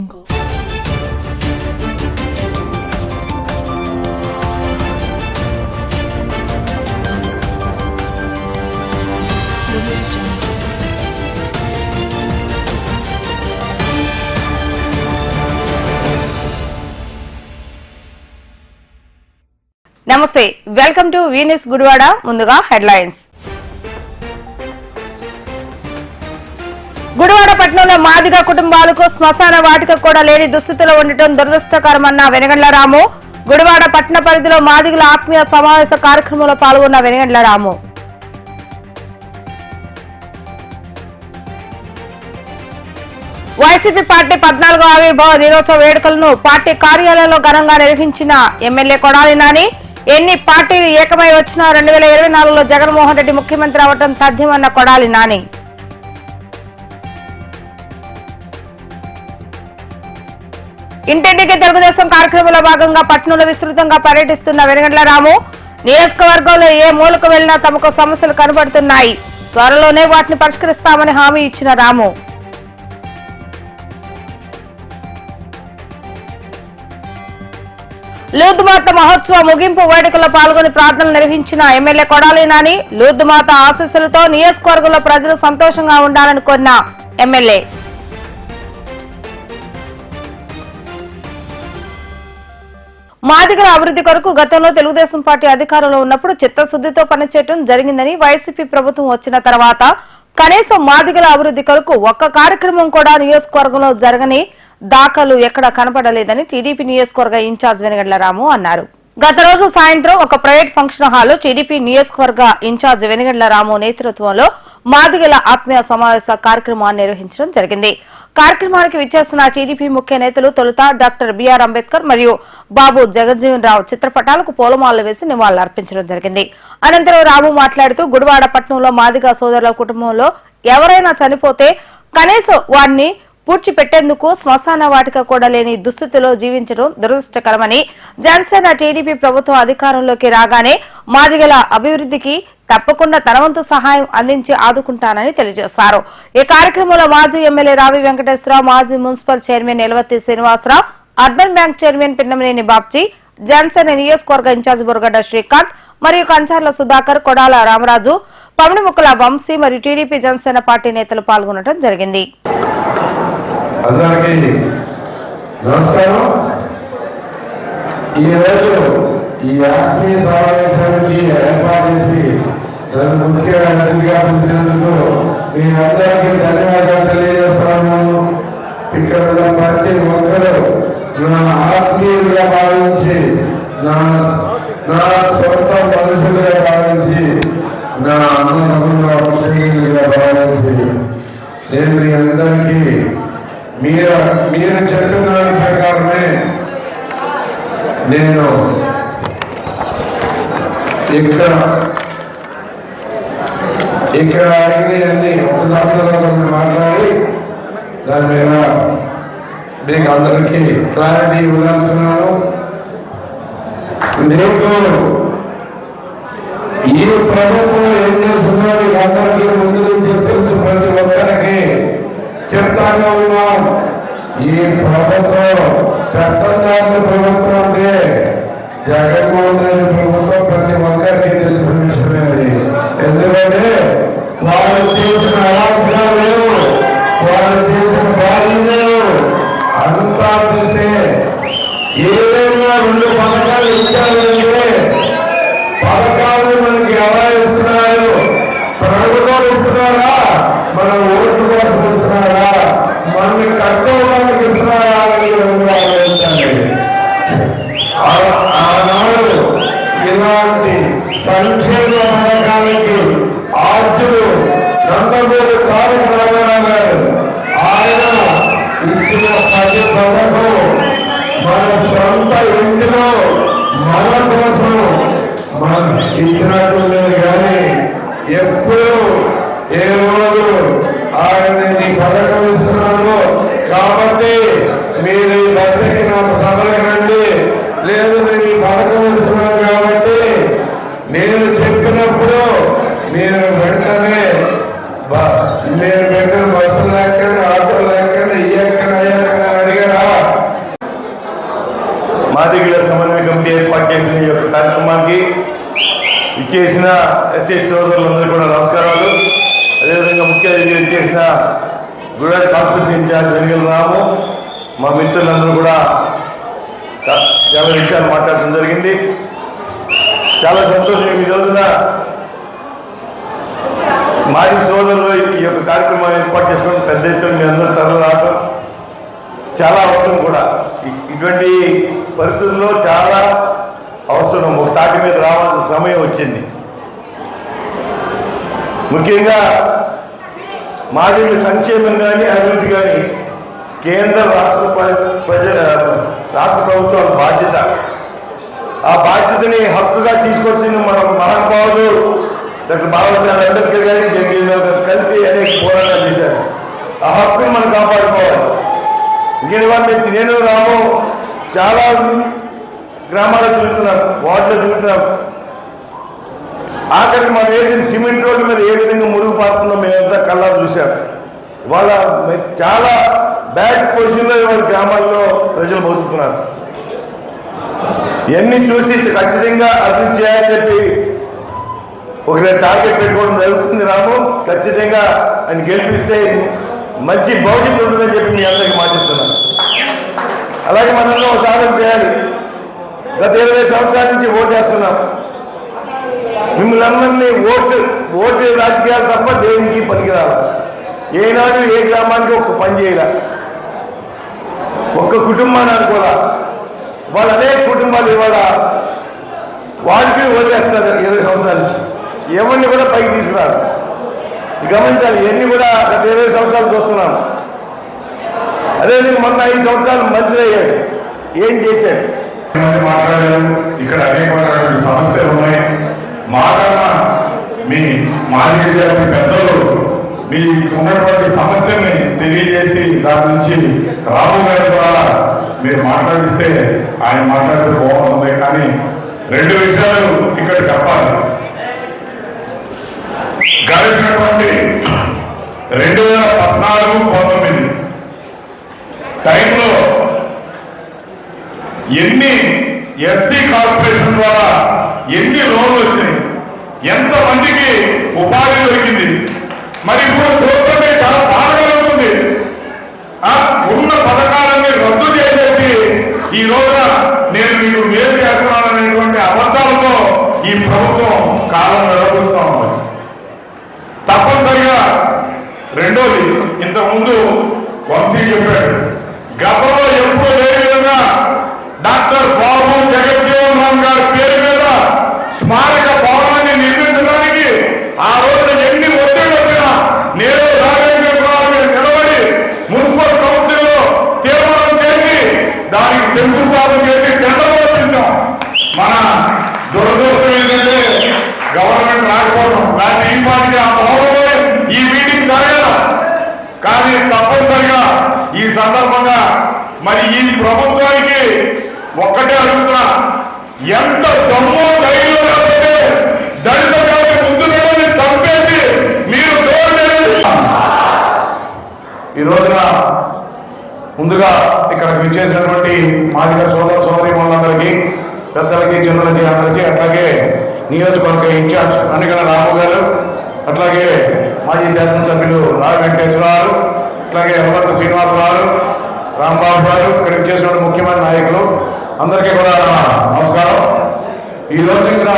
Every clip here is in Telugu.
నమస్తే, వెల్కమ్ టు వీనస్ గుడివాడ. ముందుగా హెడ్లైన్స్. గుడివాడ పట్టణంలో మాదిగ కుటుంబాలకు శ్మశాన వాటిక కూడా లేని దుస్థితిలో ఉండటం దురదృష్టకరమన్న వెనగండ్ల రాము. గుడివాడ పట్టణ పరిధిలో మాదిగల ఆత్మీయ సమావేశ కార్యక్రమంలో పాల్గొన్న వెనగండ్ల రాము. వైసీపీ పార్టీ 14వ ఆవిర్భావ దినోత్సవ వేడుకలను పార్టీ కార్యాలయంలో ఘనంగా నిర్వహించిన ఎమ్మెల్యే కొడాలి నాని. ఎన్ని పార్టీలు ఏకమై వచ్చినా 2024లో జగన్మోహన్ రెడ్డి ముఖ్యమంత్రి అవటం తథ్యమన్న కొడాలి నాని. ఇంటింటికి తెలుగుదేశం కార్యక్రమంలో భాగంగా పట్టణంలో విస్తృతంగా పర్యటిస్తున్న వెనగండ్ల రాము. నియోజకవర్గంలో ఏ మూలకు వెళ్లినా తమకు సమస్యలు కనబడుతున్నాయి, త్వరలోనే వాటిని పరిష్కరిస్తామని హామీ ఇచ్చిన రాము. లూద్దుమాత మహోత్సవ ముగింపు వేడుకలో పాల్గొని ప్రార్థనలు నిర్వహించిన ఎమ్మెల్యే కొడాలి నాని. లూద్దుమాత ఆశీస్సులతో నియోజకవర్గంలో ప్రజలు సంతోషంగా ఉండాలని కోరిన ఎమ్మెల్యే. మాదిగల అభివృద్ధి కొరకు గతంలో తెలుగుదేశం పార్టీ అధికారంలో ఉన్నప్పుడు చిత్తశుద్దితో పనిచేయడం జరిగిందని, వైసీపీ ప్రభుత్వం వచ్చిన తర్వాత కనీసం మాదిగల అభివృద్ధి కొరకు ఒక్క కార్యక్రమం కూడా నియోజకవర్గంలో జరగని దాఖలు ఎక్కడా కనపడలేదని టీడీపీ నియోజకవర్గ ఇన్ఛార్జ్ వెనగండ్ల రాము అన్నారు. గత రోజు సాయంత్రం ఒక ప్రైవేట్ ఫంక్షన్ హాల్లో టీడీపీ నియోజకవర్గ ఇన్ఛార్జ్ వెనగండ్ల రాము నేతృత్వంలో మాదిగల ఆత్మీయ సమావేశ కార్యక్రమాన్ని నిర్వహించడం జరిగింది. కార్యక్రమానికి విచ్చేస్తున్న టీడీపీ ముఖ్య నేతలు తొలుత డాక్టర్ బిఆర్ అంబేద్కర్ మరియు బాబు జగజ్జీవన్ రావు చిత్రపటాలకు పూలమాలలు వేసి నివాళులర్పించడం జరిగింది. అనంతరం రాము మాట్లాడుతూ గుడివాడ పట్టణంలో మాదిగ సోదరుల కుటుంబంలో ఎవరైనా చనిపోతే కనీసం వారిని పూడ్చిపెట్టేందుకు శ్మశాన వాటిక కూడా లేని దుస్థితిలో జీవించడం దురదృష్టకరమని, జనసేన టీడీపీ ప్రభుత్వం అధికారంలోకి రాగానే మాదిగల అభివృద్ధికి తప్పకుండా తనవంతు సహాయం అందించి ఆదుకుంటానని తెలియజేశారు. ఈ కార్యక్రమంలో మాజీ ఎమ్మెల్యే రావి వెంకటేశ్వరరావు, మాజీ municipal chairman Elavatti Srinivasarao, urban bank chairman Pinnamaneni Babji, Janasena నియోజకవర్గ ఇన్ఛార్జ్ బుర్గడ్డ శ్రీకాంత్ మరియు కంచార్ల సుధాకర్, కొడాల రామరాజు, పమిడిముక్కల వంశీ మరియు టీడీపీ జనసేన పార్టీ నేతలు పాల్గొనడం జరిగింది. అందరికీ నమస్కారం. ఈరోజు ఈ ఆత్మీయ సమావేశానికి ఏర్పాటు చేసి నన్ను ముఖ్య అతిథిగా పిలిచినందుకు మీ అందరికీ ధన్యవాదాలు తెలియజేస్తాను. ఇక్కడ ఉన్న ప్రతి ఒక్కరు నా ఆత్మీయులుగా భావించి, నా సొంత మనుషులుగా భావించి, నా అన్నదమ్ములుగా భావించి నేను మీ అందరికీ మీరు చెప్పిన దాని ప్రకారమే నేను ఇక్కడ అడిగినవన్నీ ఒక దాంట్లో మాట్లాడి దాని మీద మీకు అందరికీ క్లారిటీ ఇవ్వాల్సినాను. మీకు ఈ ప్రభుత్వం ఏం చేస్తుందో మీకు అందరికీ ముందు నుంచి తెలుసు. ప్రతి ఒక్కరికి చెప్తానే ఉన్నాం. ఈ ప్రభుత్వం పెత్తందారుల ప్రభుత్వం అంటే జగన్మోహన్ రెడ్డి ప్రభుత్వం ప్రతి ఒక్కరికి తెలిసిన విషయమే అది. ఎందుకంటే వాళ్ళు చేసిన అరాచకాలు లేవు, వాళ్ళు చేసిన బాధ్యత లేవు. అంతా చూస్తే ఏదైనా 2 పథకాలు ఇచ్చారంటే పథకాలను మనకి ఎలా ఇస్తున్నారు? ప్రభుత్వం ఇస్తున్నారా, మన ఓటు కోసం ఇస్తున్నారా, మనల్ని కట్టుకోవడానికి ఇస్తున్నారా అని ఆలోచించాలి. ఆనాడు ఇలాంటి సంక్షేమ పథకాలకి ఆర్జులు నందమూరి తారక రామారావు గారు ఆయన ఇచ్చిన ప్రతి పథకం మన సొంత ఇంటిలో మన కోసం మనం ఇచ్చినట్టు లేదు. కానీ ఎప్పుడు ఏ రోజు ఆయన నీ పథకం ఇస్తున్నాడు కాబట్టి మీరు ఈ బస్సుకి నా సభలకు రండి, లేదు నేను ఈ పథకం ఇస్తున్నాను కాబట్టి నేను చెప్పినప్పుడు మీరు వెంటనే మీరు పెట్టిన బస్సులు ఎక్కండి, ఆటోలు ఎక్కండి, ఎక్కడ అడిగారా? ఎస్సీ సోదరులందరూ కూడా నమస్కారాలు. అదేవిధంగా ముఖ్య అతిథి చేసిన గుడివాడ కాన్స్టిట్యూన్సీ ఇన్ఛార్జ్ వెనుగల రాము, మా మిత్రులందరూ కూడా చాలా విషయాలు మాట్లాడడం జరిగింది. చాలా సంతోషం. ఈ రోజున మాజీ సోదరులు ఈ యొక్క కార్యక్రమాన్ని ఏర్పాటు చేసుకుని పెద్ద ఎత్తున మీ అందరూ తరలి రావడం చాలా అవసరం కూడా. ఇటువంటి పరిస్థితుల్లో చాలా అవసరం. ఒక తాటి మీద రావాల్సిన సమయం వచ్చింది. ముఖ్యంగా మాదిగల సంక్షేమం కానీ అభివృద్ధి కానీ కేంద్ర రాష్ట్ర ప్రభుత్వాల బాధ్యత. ఆ బాధ్యతని హక్కుగా తీసుకొచ్చిన మన మహానుభావులు డాక్టర్ బాబాసాహెబ్ అంబేద్కర్ గారి జగజీవన్ గారు కలిసి అనేక పోరాటాలు చేశారు. ఆ హక్కుని మనం కాపాడుకోవాలి. ఇంకేవాళ్ళు నేను రాము చాలా గ్రామాల్లో తిరుగుతున్నాం, వార్డులో తిరుగుతున్నాం. ఆఖరికి మనం వేసిన సిమెంట్ రోడ్డు మీద ఏ విధంగా మురుగు పారుతుందో మేమంతా కళ్ళారు చూసాం. వాళ్ళ చాలా బ్యాడ్ పొజిషన్లో వాళ్ళ గ్రామాల్లో ప్రజలు బతుకుతున్నారు. ఇవన్నీ చూసి ఖచ్చితంగా అభివృద్ధి చేయాలని చెప్పి ఒక టార్గెట్ పెట్టుకోవడం జరుగుతుంది. రాము ఖచ్చితంగా ఆయన గెలిపిస్తే మంచి భవిష్యత్తు ఉంటుందని చెప్పి మీ అందరికీ మాటిస్తున్నాను. అలాగే మనలో సాధన చేయాలి. గత 20 సంవత్సరాల నుంచి ఓటేస్తున్నాం. మిమ్మల్ని అందరినీ ఓటు రాజకీయాలు తప్ప దేనికి పనికిరాలి. ఏనాడు ఏ గ్రామానికి ఒక్క పని చేయాల, ఒక్క కుటుంబాన్ని అనుకోరా. వాళ్ళు అనేక కుటుంబాలు ఇవాళ వాడికి వదిలేస్తారు. 20 సంవత్సరాల నుంచి ఎవరిని కూడా పైకి తీసుకురారు. గమనించాలి. ఇవన్నీ కూడా గత 20 సంవత్సరాలు చూస్తున్నాం. అదేవిధంగా మొన్న 5 సంవత్సరాలు మంత్రి అయ్యాడు. ఏం చేశాడు? మాట్లాడారు. ఇక్కడ అనేకమైనటువంటి సమస్యలు ఉన్నాయి. మాకన్నా మీ మాజీ విద్యార్థి పెద్దలు మీ ఉన్నటువంటి సమస్యల్ని తెలియజేసి దాని నుంచి రాము గారి ద్వారా మీరు మాట్లాడిస్తే ఆయన మాట్లాడితే బాగుంటుంది. కానీ 2 విషయాలు ఇక్కడ చెప్పాలి. గడిచినటువంటి 2014-19 టైంలో ఎన్ని ఎస్సీ కార్పొరేషన్ ద్వారా ఎన్ని లోన్లు వచ్చినాయి, ఎంతమందికి ఉపాధి దొరికింది. మరి ఇప్పుడు చూస్తుంటే చాలా బాధగా ఉంటుంది. ఉన్న పథకాలన్నీ రద్దు చేసేసి ఈ రోజున నేను మీకు మేలు చేస్తున్నాననేటువంటి అబద్ధాలతో ఈ ప్రభుత్వం కాలం నిలబడుతూ ఉంది. తప్పనిసరిగా రెండోది, ఇంతకుముందు వంశీ చెప్పాడు, గతంలో ఎప్పుడు లేని విధంగా డాక్టర్ బాబు జగజ్జీవన్ రామ్ గారి పేరు మీద స్మారక భవనాన్ని నిర్మించడానికి ఆ రోజు ఎన్ని ఒత్తిడి వచ్చినా నేను రాజేశ్వరరావు నిలబడి మున్సిపల్ కౌన్సిల్లో తీర్మానం చేసి దానికి శంకుస్థాపన చేసి టెండర్లో తీసాం. మన దురదృష్టం ఏంటంటే గవర్నమెంట్ రాకపోవడం. దాన్ని ఈ పాటికి ఆ భవనంలో ఈ మీటింగ్ జరగదు. కానీ తప్పనిసరిగా ఈ సందర్భంగా మరి ఈ ప్రభుత్వానికి ఒక్కటే అడుగుతున్నా, ఎంత దమ్మో ధైర్యం లేకపోతే దళిత జాతి ముందు బిడ్డల్ని చంపేసి మీరు ఈ రోజున ముందుగా ఇక్కడికి విచ్చేసినటువంటి మాదిగ సోదర సోదరీమణులందరికీ, పెద్దలకి, చిన్నలకి అందరికీ, అట్లాగే నియోజకవర్గ ఇన్ఛార్జ్ వెనుగల రాము గారు, అట్లాగే మాజీ శాసనసభ్యులు రావి వెంకటేశ్వరరావు, అట్లాగే హనుమంత శ్రీనివాసరావు, రాంబాబు గారు, ఇక్కడికి చేసిన ముఖ్యమైన నాయకులు అందరికీ కూడా నమస్కారం. ఈరోజు ఇక్కడ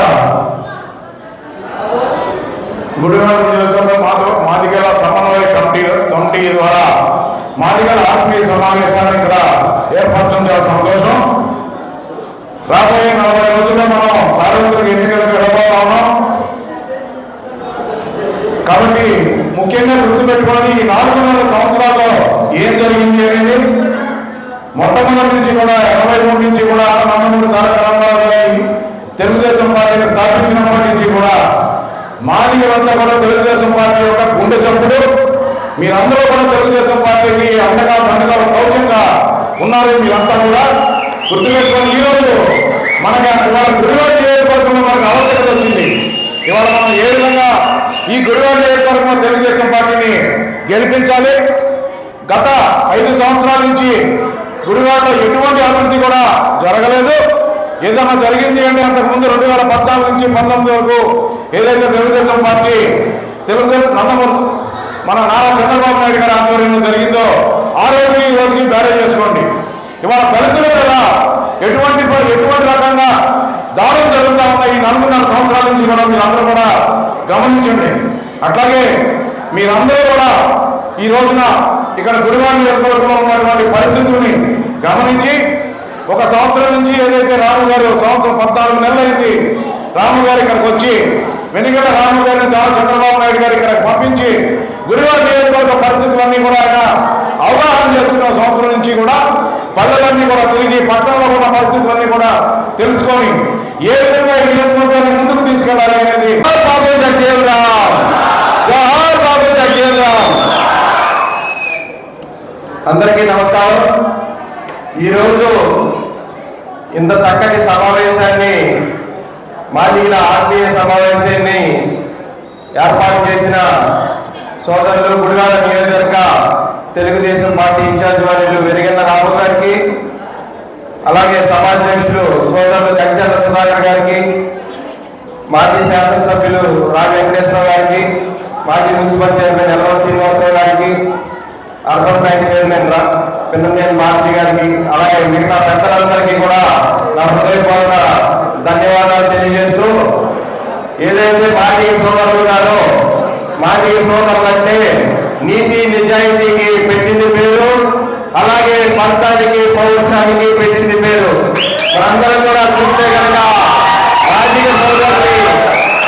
గుడివాడ నియోజకవర్గంలో మాదిగల సమన్వయ కమిటీ ద్వారా మాదిగల ఆత్మీయ సమావేశాన్ని ఇక్కడ ఏర్పరచడం చాలా సంతోషం. రాబోయే 40 రోజుల్లో మనం సార్వత్రిక ఎన్నికలకు వెళ్ళబోతా ఉన్నాం. కాబట్టి ముఖ్యంగా గుర్తుపెట్టుకోవాలి, ఈ 4.5 సంవత్సరాల్లో ఏం జరిగింది అనేది. మొట్టమొదటి నుంచి కూడా 83 నుంచి కూడా నందమూరి తారక రామారావు గారి తెలుగుదేశం పార్టీని స్థాపించినప్పటి నుంచి కూడా మాదిగలంతా కూడా తెలుగుదేశం పార్టీ యొక్క గుండె చప్పుడు. మీరందరూ కూడా తెలుగుదేశం పార్టీకి అండగా దండగా కౌచంగా ఉన్నారు. మీరంతా కూడా గుర్తుపెట్టుకొని ఈరోజు మనకి ఇవాళ గుడివాడ నియోజకవర్గంలో మనకు ఆవశ్యకత వచ్చింది. ఇవాళ మనం ఏ విధంగా ఈ గుడివాడ నియోజకవర్గంలో తెలుగుదేశం పార్టీని గెలిపించాలి. గత 5 సంవత్సరాల నుంచి గుడివాడలో ఎటువంటి అభివృద్ధి కూడా జరగలేదు. ఏదైనా జరిగింది అంటే అంతకుముందు 2014 నుంచి 19 వరకు ఏదైతే తెలుగుదేశం పార్టీ నందమూరి మన నారా చంద్రబాబు నాయుడు గారి ఆధ్వర్యంలో జరిగిందో ఆ రోజుకి ఈ రోజుకి బ్యారేజ్ చేసుకోండి. ఇవాళ దళితుల మీద ఎటువంటి రకంగా దాడులు జరుగుతూ ఉన్న ఈ 4.5 సంవత్సరాల నుంచి కూడా మీరందరూ కూడా గమనించండి. అట్లాగే మీరందరూ కూడా ఈ రోజున ఇక్కడ గుడివాడ నియోజకవర్గంలో ఉన్నటువంటి పరిస్థితుల్ని గమనించి 1 సంవత్సరం నుంచి ఏదైతే రాము గారు సంవత్సరం 14 నెలలు అయింది రాము గారు ఇక్కడికి వచ్చి వెనుగల రాము గారిని చంద్రబాబు నాయుడు గారు ఇక్కడికి పంపించి గుడివాడ నియోజకవర్గ పరిస్థితులన్నీ కూడా ఆయన అవగాహన చేసుకున్న సంవత్సరం నుంచి కూడా పల్లెలన్నీ కూడా తిరిగి పట్టణంలో ఉన్న పరిస్థితులన్నీ కూడా తెలుసుకొని ఏ విధంగా ఈ నియోజకవర్గాన్ని ముందుకు తీసుకెళ్లాలి అనేది బాబు జగజీవన్ బాబు జగజీవన్. అందరికీ నమస్కారం. ఈరోజు ఇంత చక్కటి సమావేశాన్ని మాదిగల ఆత్మీయ సమావేశాన్ని ఏర్పాటు చేసిన సోదరులు గుడివాడ నియోజకవర్గ తెలుగుదేశం పార్టీ ఇన్ఛార్జ్ వారిలు వెలిగన్న రాము గారికి, అలాగే సభాధ్యక్షులు సోదరులు కంచెల సుధాకర్ గారికి, మాజీ శాసనసభ్యులు రావి వెంకటేశ్వర గారికి, మాజీ మున్సిపల్ చైర్మన్ ఎల్వన్ శ్రీనివాసరావు గారికి, అర్బన్ బ్యాంక్ చైర్మన్ పిన్ననేని మారుతి గారికి, అలాగే మిగతా పెద్దలందరికీ కూడా నా హృదయపూర్వక ధన్యవాదాలు తెలియజేస్తూ, ఏదైతే మాజీ సోదరులు గారో మాజీ సోదరులంటే నీతి నిజాయితీకి పెట్టింది పేరు, అలాగే పంతానికి పౌరుషానికి పెట్టింది పేరు. మనందరం కూడా చూస్తే కనుక మాజీ సోదరుని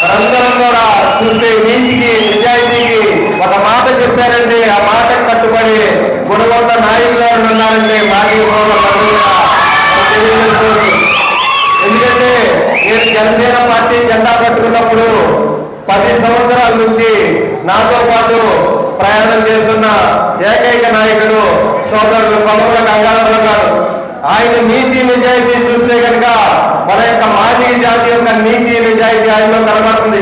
మనందరం కూడా చూస్తే నీతికి నిజాయితీకి ఒక మాట చెప్పారంటే ఆ మాటకు కట్టుబడి గుణవంత నాయకులు ఉన్నారంటే మాజీ సోదరులు తెలియజేస్తుంది. ఎందుకంటే నేను జనసేన పార్టీ జెండా పట్టుకున్నప్పుడు 10 సంవత్సరాల నుంచి నాతో పాటు ప్రయాణం చేస్తున్న ఏకైక నాయకుడు సోదరులు కొమ్మల గంగాధరరావు గారు. ఆయన నీతి నిజాయితీ చూస్తే కనుక మన యొక్క మాజీ జాతి యొక్క నీతి నిజాయితీ ఆయనలో కనబడుతుంది.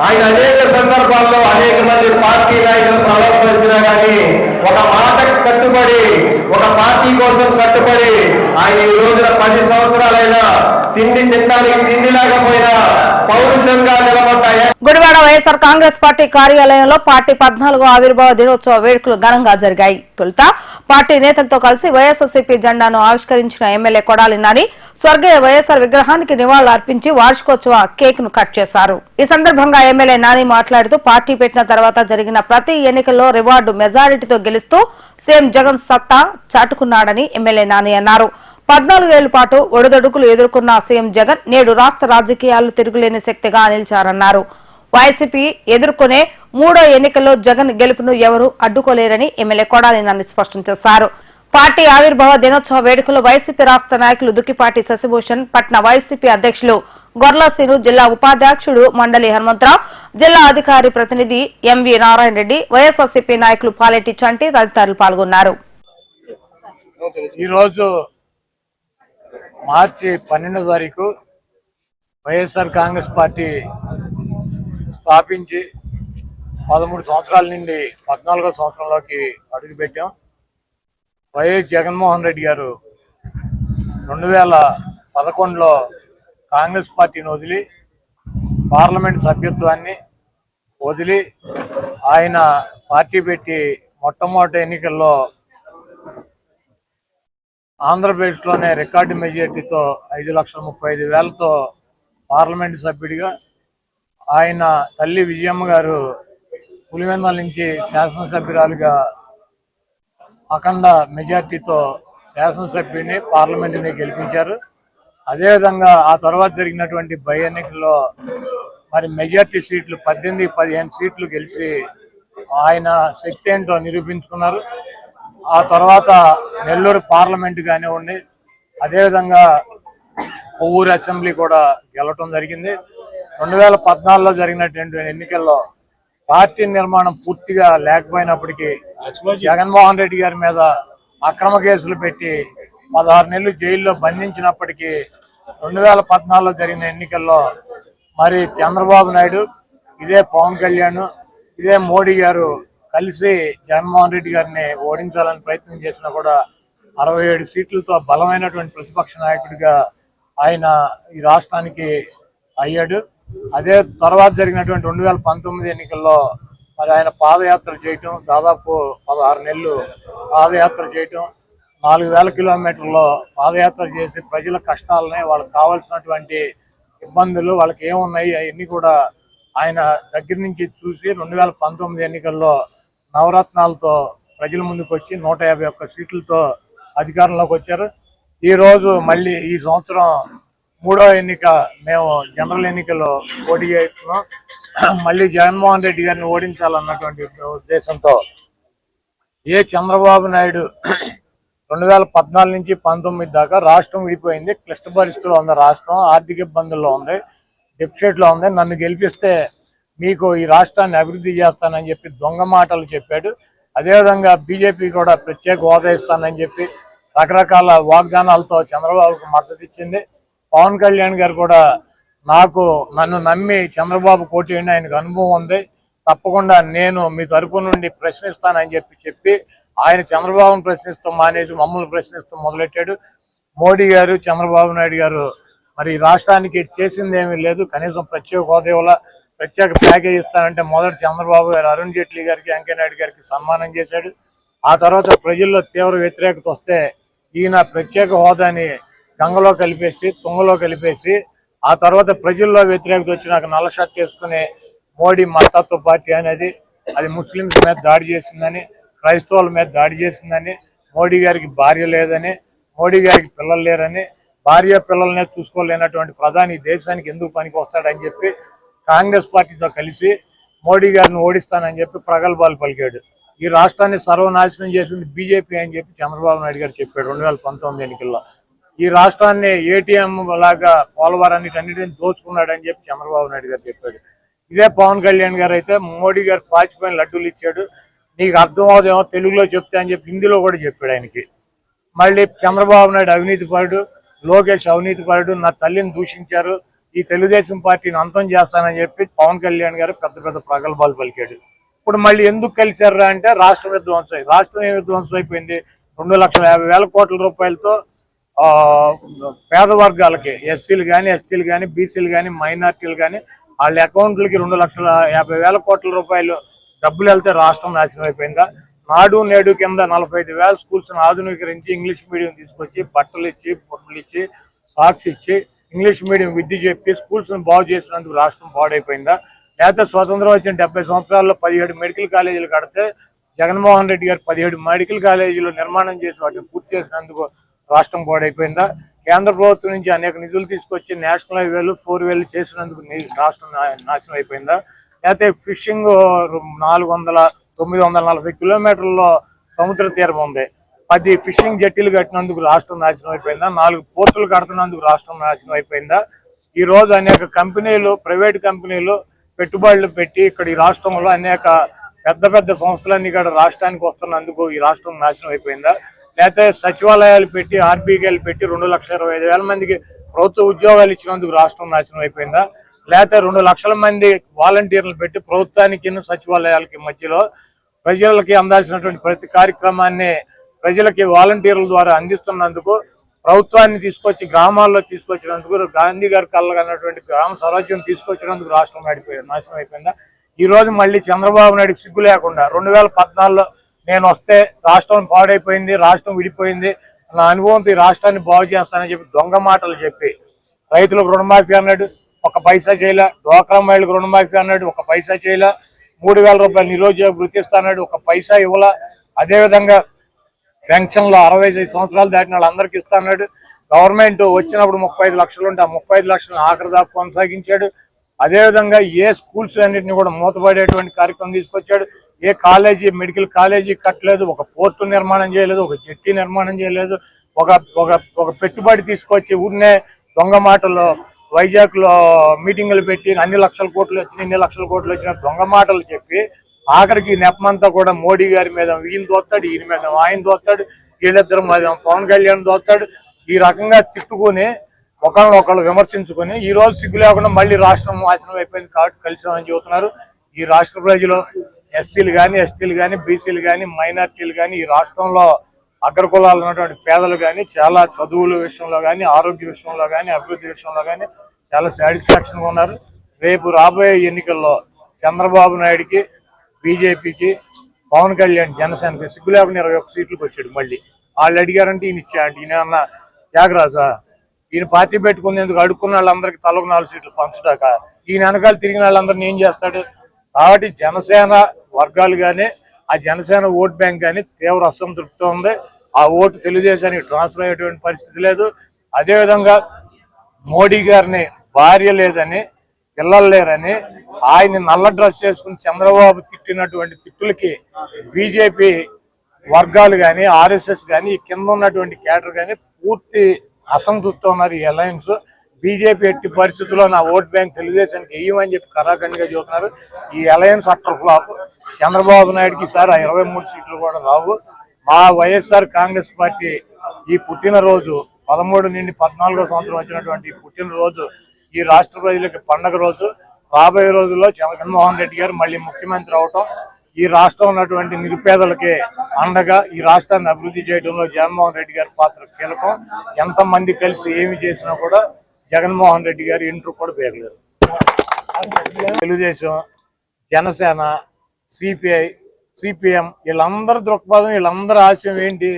ఆయన అనేక సందర్భాల్లో అనేక మంది పార్టీ నాయకులు ప్రలోభపరిచినా కానీ ఒక మాటకు కట్టుబడి ఒక పార్టీ కోసం కట్టుబడి ఆయన ఈ రోజున 10 సంవత్సరాలైనా తిండి తినడానికి తిండి లేకపోయినా పౌరుషంగా నిలబడ్డాయి. గుడివాడ వైఎస్ఆర్ కాంగ్రెస్ పార్టీ కార్యాలయంలో పార్టీ 14వ ఆవిర్భావ దినోత్సవ వేడుకలు ఘనంగా జరిగాయి. తొలుత పార్టీ నేతలతో కలిసి వైఎస్ఆర్సీపీ జెండాను ఆవిష్కరించిన ఎమ్మెల్యే కొడాలి నాని స్వర్గీయ వైఎస్ఆర్ విగ్రహానికి నివాళులు అర్పించి వార్షికోత్సవ కేక్ ను కట్ చేశారు. ఈ సందర్భంగా ఎమ్మెల్యే నాని మాట్లాడుతూ పార్టీ పెట్టిన తర్వాత జరిగిన ప్రతి ఎన్నికల్లో రివార్డు మెజారిటీతో గెలుస్తూ సీఎం జగన్ సత్తా చాటుకున్నాడని ఎమ్మెల్యే నాని అన్నారు. 14 ఏళ్ల పాటు ఒడిదొడుకులు ఎదుర్కొన్న సీఎం జగన్ నేడు రాష్ట్ర రాజకీయాల్లో తిరుగులేని శక్తిగా నిలిచారన్నారు. వైసీపీ ఎదుర్కొనే 3వ ఎన్నికల్లో జగన్ గెలుపును ఎవరూ అడ్డుకోలేరని ఎమ్మెల్యే కొడాలి నాని స్పష్టం చేశారు. పార్టీ ఆవిర్భావ దినోత్సవ వేడుకలో వైసీపీ రాష్ట్ర నాయకులు దుక్కిపాటి శశిభూషణ్, పట్న వైసీపీ అధ్యక్షులు గొర్లసీను, జిల్లా ఉపాధ్యక్షుడు మండలి హనుమంతరావు, జిల్లా అధికారి ప్రతినిధి ఎంవి నారాయణ రెడ్డి, వైఎస్ఆర్సీపీ నాయకులు పాలెట్టి చంటి తదితరులు పాల్గొన్నారు. ఈరోజు మార్చి 12వ తారీఖు వైఎస్ఆర్ కాంగ్రెస్ పార్టీ స్థాపించి 13 సంవత్సరాల నుండి 14వ సంవత్సరంలోకి అడుగుపెట్టాం. వైఎస్ జగన్మోహన్ రెడ్డి గారు 2011లో కాంగ్రెస్ పార్టీని వదిలి పార్లమెంట్ సభ్యత్వాన్ని వదిలి ఆయన పార్టీ పెట్టి మొట్టమొదటి ఎన్నికల్లో ఆంధ్రప్రదేశ్లోనే రికార్డు మెజార్టీతో 5,35,000తో పార్లమెంటు సభ్యుడిగా, ఆయన తల్లి విజయమ్మ గారు పులివెందుల నుంచి శాసనసభ్యురాలుగా అఖండ మెజార్టీతో శాసనసభ్యుడిని పార్లమెంటుని గెలిపించారు. అదేవిధంగా ఆ తర్వాత జరిగినటువంటి బై ఎన్నికల్లో మరి మెజార్టీ సీట్లు 18-15 సీట్లు గెలిచి ఆయన శక్తి ఏంటో నిరూపించుకున్నారు. ఆ తర్వాత నెల్లూరు పార్లమెంటు కానివ్వండి, అదేవిధంగా కొవ్వూరు అసెంబ్లీ కూడా గెలవటం జరిగింది. 2014లో జరిగినటువంటి ఎన్నికల్లో పార్టీ నిర్మాణం పూర్తిగా లేకపోయినప్పటికీ జగన్మోహన్ రెడ్డి గారి మీద అక్రమ కేసులు పెట్టి 16 నెలలు జైల్లో బంధించినప్పటికీ 2014లో జరిగిన ఎన్నికల్లో మరి చంద్రబాబు నాయుడు, ఇదే పవన్ కళ్యాణ్, ఇదే మోడీ గారు కలిసి జగన్మోహన్ రెడ్డి గారిని ఓడించాలని ప్రయత్నం చేసినా కూడా 67 సీట్లతో బలమైనటువంటి ప్రతిపక్ష నాయకుడిగా ఆయన ఈ రాష్ట్రానికి అయ్యాడు. అదే తర్వాత జరిగినటువంటి 2019 ఎన్నికల్లో మరి ఆయన పాదయాత్ర చేయటం, దాదాపు 16 నెలలు పాదయాత్ర చేయటం, 4000 కిలోమీటర్లు పాదయాత్ర చేసి ప్రజల కష్టాలని, వాళ్ళకి కావాల్సినటువంటి ఇబ్బందులు వాళ్ళకి ఏమున్నాయి అవన్నీ కూడా ఆయన దగ్గర నుంచి చూసి 2019 ఎన్నికల్లో నవరత్నాలతో ప్రజల ముందుకు వచ్చి 151 సీట్లతో అధికారంలోకి వచ్చారు. ఈ రోజు మళ్ళీ ఈ సంవత్సరం 3వ ఎన్నిక మేము జనరల్ ఎన్నికల్లో పోటీ చేస్తున్నాం. మళ్ళీ జగన్మోహన్ రెడ్డి గారిని ఓడించాలన్నటువంటి ఉద్దేశంతో చంద్రబాబు నాయుడు 2014 నుంచి 19 దాకా రాష్ట్రం విడిపోయింది, క్లిష్ట పరిస్థితుల్లో ఉంది, రాష్ట్రం ఆర్థిక ఇబ్బందుల్లో ఉంది, డెఫిసిట్ లో ఉంది, నన్ను గెలిపిస్తే మీకు ఈ రాష్ట్రాన్ని అభివృద్ధి చేస్తానని చెప్పి దొంగ మాటలు చెప్పాడు. అదేవిధంగా బీజేపీ కూడా ప్రత్యేక హోదా ఇస్తానని చెప్పి రకరకాల వాగ్దానాలతో చంద్రబాబుకు మద్దతు ఇచ్చింది. పవన్ కళ్యాణ్ గారు కూడా నన్ను నమ్మి చంద్రబాబు పోటీ అయిన ఆయనకు అనుభవం ఉంది, తప్పకుండా నేను మీ తరపు నుండి ప్రశ్నిస్తానని చెప్పి ఆయన చంద్రబాబును ప్రశ్నిస్తూ మానేసి మమ్మల్ని ప్రశ్నిస్తూ మొదలెట్టాడు. మోడీ గారు, చంద్రబాబు నాయుడు గారు మరి రాష్ట్రానికి చేసింది ఏమీ లేదు, కనీసం ప్రత్యేక హోదా ఇవ్వాల, ప్రత్యేక ప్యాకేజ్ ఇస్తానంటే మొదటి చంద్రబాబు గారు అరుణ్ జైట్లీ గారికి, వెంకయ్యనాయుడు గారికి సన్మానం చేశాడు. ఆ తర్వాత ప్రజల్లో తీవ్ర వ్యతిరేకత వస్తే ఈయన ప్రత్యేక హోదాని గంగలో కలిపేసి, తుంగలో కలిపేసి, ఆ తర్వాత ప్రజల్లో వ్యతిరేకత వచ్చి నాకు నల్ల షర్ట్ వేసుకుని మోడీ మతత్వ పార్టీ అనేది అది ముస్లింస్ మీద దాడి చేసిందని, క్రైస్తవుల మీద దాడి చేసిందని, మోడీ గారికి భార్య లేదని, మోడీ గారికి పిల్లలు లేరని, భార్య పిల్లలనే చూసుకోలేనటువంటి ప్రధాని దేశానికి ఎందుకు పనికి వస్తాడని చెప్పి కాంగ్రెస్ పార్టీతో కలిసి మోడీ గారిని ఓడిస్తానని చెప్పి ప్రగల్భాలు పలికాడు. ఈ రాష్ట్రాన్ని సర్వనాశనం చేసింది బీజేపీ అని చెప్పి చంద్రబాబు నాయుడు గారు చెప్పాడు 2019 ఎన్నికల్లో. ఈ రాష్ట్రాన్ని ఏటీఎం లాగా పోలవరాన్నిటన్నిటిని దోచుకున్నాడని చెప్పి చంద్రబాబు నాయుడు గారు చెప్పాడు. ఇదే పవన్ కళ్యాణ్ గారు అయితే మోడీ గారు పాచిపోయిన లడ్డూలు ఇచ్చాడు, నీకు అర్థం అవుదేమో తెలుగులో చెప్తా అని చెప్పి హిందీలో కూడా చెప్పాడు ఆయనకి. మళ్ళీ చంద్రబాబు నాయుడు అవినీతి పరుడు, లోకేష్ అవినీతి పరుడు, నా తల్లిని దూషించారు, ఈ తెలుగుదేశం పార్టీని అంతం చేస్తానని చెప్పి పవన్ కళ్యాణ్ గారు పెద్ద పెద్ద ప్రగల్భాలు పలికాడు. ఇప్పుడు మళ్ళీ ఎందుకు కలిశారా అంటే రాష్ట్రం విధ్వంసం. రాష్ట్రం ఏమి విధ్వంసం అయిపోయింది? 2,50,000 కోట్ల రూపాయలతో పేద వర్గాలకి, ఎస్సీలు కానీ, ఎస్టీలు కానీ, బీసీలు కానీ, మైనార్టీలు కానీ వాళ్ళ అకౌంట్లకి 2,50,000 కోట్ల రూపాయలు డబ్బులు వెళ్తే రాష్ట్రం నాశనం అయిపోయిందా? నాడు నేడు కింద 45,000 స్కూల్స్ ఆధునీకరించి ఇంగ్లీష్ మీడియం తీసుకొచ్చి బట్టలు ఇచ్చి, పొట్టులు ఇచ్చి, సాక్స్ ఇచ్చి ఇంగ్లీష్ మీడియం విద్య చెప్పి స్కూల్స్ బాగు చేసినందుకు రాష్ట్రం పాడైపోయిందా? లేకపోతే స్వతంత్రం వచ్చిన 70 సంవత్సరాల్లో 17 మెడికల్ కాలేజీలు కడితే జగన్మోహన్ రెడ్డి గారు 17 మెడికల్ కాలేజీలు నిర్మాణం చేసి వాటిని పూర్తి చేసినందుకు రాష్ట్రం పాడైపోయిందా? కేంద్ర ప్రభుత్వం నుంచి అనేక నిధులు తీసుకొచ్చి నేషనల్ హైవేలు 4 వేలు చేసినందుకు రాష్ట్రం నాశనం అయిపోయిందా? లేకపోతే ఫిషింగ్ 940 కిలోమీటర్లలో సముద్ర తీరం ఉంది, 10 ఫిషింగ్ జట్టీలు కట్టినందుకు రాష్ట్రం నాశనం అయిపోయిందా? 4 పోర్టులు కడుతున్నందుకు రాష్ట్రం నాశనం అయిపోయిందా? ఈ రోజు అనేక కంపెనీలు, ప్రైవేట్ కంపెనీలు పెట్టుబడులు పెట్టి ఇక్కడ ఈ రాష్ట్రంలో అనేక పెద్ద పెద్ద సంస్థలన్నీ ఇక్కడ రాష్ట్రానికి వస్తున్నందుకు ఈ రాష్ట్రం నాశనం అయిపోయిందా? లేకపోతే సచివాలయాలు పెట్టి, ఆర్బీకేలు పెట్టి 2,25,000 మందికి ప్రభుత్వ ఉద్యోగాలు ఇచ్చినందుకు రాష్ట్రం నాశనం అయిపోయిందా? లేకపోతే 2 లక్షల మంది వాలంటీర్లు పెట్టి ప్రభుత్వానికి, సచివాలయాలకి మధ్యలో ప్రజలకి అందాల్సినటువంటి ప్రతి కార్యక్రమాన్ని ప్రజలకి వాలంటీర్ల ద్వారా అందిస్తున్నందుకు, ప్రభుత్వాన్ని తీసుకొచ్చి గ్రామాల్లో తీసుకొచ్చినందుకు, గాంధీ గారి కళ్ళగన్నటువంటి గ్రామ స్వరాజ్యం తీసుకొచ్చినందుకు రాష్ట్రం నాశనం అయిపోయిందా? ఈ రోజు మళ్ళీ చంద్రబాబు నాయుడుకి సిగ్గు లేకుండా 2014లో నేను వస్తే రాష్ట్రం పాడైపోయింది, రాష్ట్రం విడిపోయింది, నా అనుభవంతో ఈ రాష్ట్రాన్ని బాగు చేస్తానని చెప్పి దొంగ మాటలు చెప్పి రైతులకు రుణమాఫీ అన్నాడు, 1 పైసా చేయలే. డ్వాక్రా మహిళలకు రుణమాఫీ అన్నాడు, 1 పైసా చేయలే. 3,000 రూపాయలు నిరుద్యోగ వృత్తి ఇస్తాడు, 1 పైసా ఇవ్వాల. అదేవిధంగా పెన్షన్లు 65 సంవత్సరాలు దాటిన వాళ్ళందరికీ ఇస్తాడు. గవర్నమెంట్ వచ్చినప్పుడు 35 లక్షలు ఉంటే ఆ 35 లక్షలను ఆఖరి దాకా కొనసాగించాడు. అదేవిధంగా ఏ స్కూల్స్ అన్నింటినీ కూడా మూతపడేటువంటి కార్యక్రమం తీసుకొచ్చాడు. ఏ కాలేజీ, మెడికల్ కాలేజీ కట్టలేదు, 1 పోర్టు నిర్మాణం చేయలేదు, 1 జెట్టి నిర్మాణం చేయలేదు, ఒక పెట్టుబడి తీసుకొచ్చి ఊరినే దొంగ మాటలు వైజాగ్ లో మీటింగులు పెట్టి అన్ని లక్షల కోట్లు వచ్చినాయి, ఇన్ని లక్షల కోట్లు వచ్చిన దొంగ మాటలు చెప్పి ఆఖరికి నెపమంతా కూడా మోడీ గారి మీద ఈయన దోస్తాడు, ఈయన మీద ఆయన దోస్తాడు, వీళ్ళిద్దరు పవన్ కళ్యాణ్ దోస్తాడు. ఈ రకంగా తిట్టుకుని ఒకళ్ళనొకళ్ళు విమర్శించుకుని ఈ రోజు సిగ్గు లేకుండా మళ్ళీ రాష్ట్రం నాశనం అయిపోయింది కాబట్టి కలిసామని చెబుతున్నారు. ఈ రాష్ట్ర ప్రజలు ఎస్సీలు కానీ, ఎస్టీలు కానీ, బీసీలు కానీ, మైనార్టీలు కానీ, ఈ రాష్ట్రంలో అగ్రకులాలు ఉన్నటువంటి పేదలు కానీ చాలా చదువుల విషయంలో కానీ, ఆరోగ్య విషయంలో కానీ, అభివృద్ధి విషయంలో కానీ చాలా సాటిస్ఫాక్షన్గా ఉన్నారు. రేపు రాబోయే ఎన్నికల్లో చంద్రబాబు నాయుడికి, బీజేపీకి, పవన్ కళ్యాణ్ జనసేనకి సిగ్గు లేకుండా 21 సీట్లకు వచ్చాడు. మళ్ళీ వాళ్ళు అడిగారంటే ఈయన ఇచ్చాడు. ఈయన అన్న త్యాగరాజా? ఈయన పార్టీ పెట్టుకునేందుకు అడుక్కున్న వాళ్ళందరికీ తలకు 4 సీట్లు పంచుతాక ఈయన వెనకాల తిరిగిన వాళ్ళందరినీ ఏం చేస్తాడు? కాబట్టి జనసేన వర్గాలు కానీ, ఆ జనసేన ఓట్ బ్యాంక్ కానీ తీవ్ర అసంతృప్తితో ఉంది. ఆ ఓటు తెలుగుదేశానికి ట్రాన్స్ఫర్ అయ్యేటువంటి పరిస్థితి లేదు. అదేవిధంగా మోడీ గారిని భార్య లేదని, పిల్లలు లేరని, ఆయన నల్ల డ్రెస్ చేసుకుని చంద్రబాబు తిట్టినటువంటి తిట్టులకి బీజేపీ వర్గాలు కానీ, ఆర్ఎస్ఎస్ కానీ, ఈ కింద ఉన్నటువంటి క్యాడర్ కానీ పూర్తి అసంతృప్తితో ఉన్నారు. ఈ అలయన్స్ బీజేపీ ఎట్టి పరిస్థితుల్లో నా ఓట్ బ్యాంక్ తెలుగుదేశానికి వేయమని చెప్పి కరాఖండిగా చూస్తున్నారు. ఈ అలయన్స్ అట్టర్ ఫ్లాప్. చంద్రబాబు నాయుడుకి ఈసారి 23 సీట్లు కూడా రావు. మా వైఎస్ఆర్ కాంగ్రెస్ పార్టీ ఈ పుట్టినరోజు 13 నుండి 14వ సంవత్సరం వచ్చినటువంటి పుట్టినరోజు ఈ రాష్ట్ర ప్రజలకు పండగ రోజు. రాబోయే రోజుల్లో జగన్మోహన్ రెడ్డి గారు మళ్ళీ ముఖ్యమంత్రి అవటం, ఈ రాష్ట్రం ఉన్నటువంటి నిరుపేదలకి అండగా ఈ రాష్ట్రాన్ని అభివృద్ధి చేయడంలో జగన్మోహన్ రెడ్డి గారి పాత్ర కీలకం. ఎంతమంది కలిసి ఏమి చేసినా కూడా జగన్మోహన్ రెడ్డి గారు ఇంటర్ కూడా పేర్లేరు. తెలుగుదేశం, జనసేన, సిపిఐ, సిపిఎం వీళ్ళందరి దృక్పథం, వీళ్ళందరి ఆశయం ఏంటి?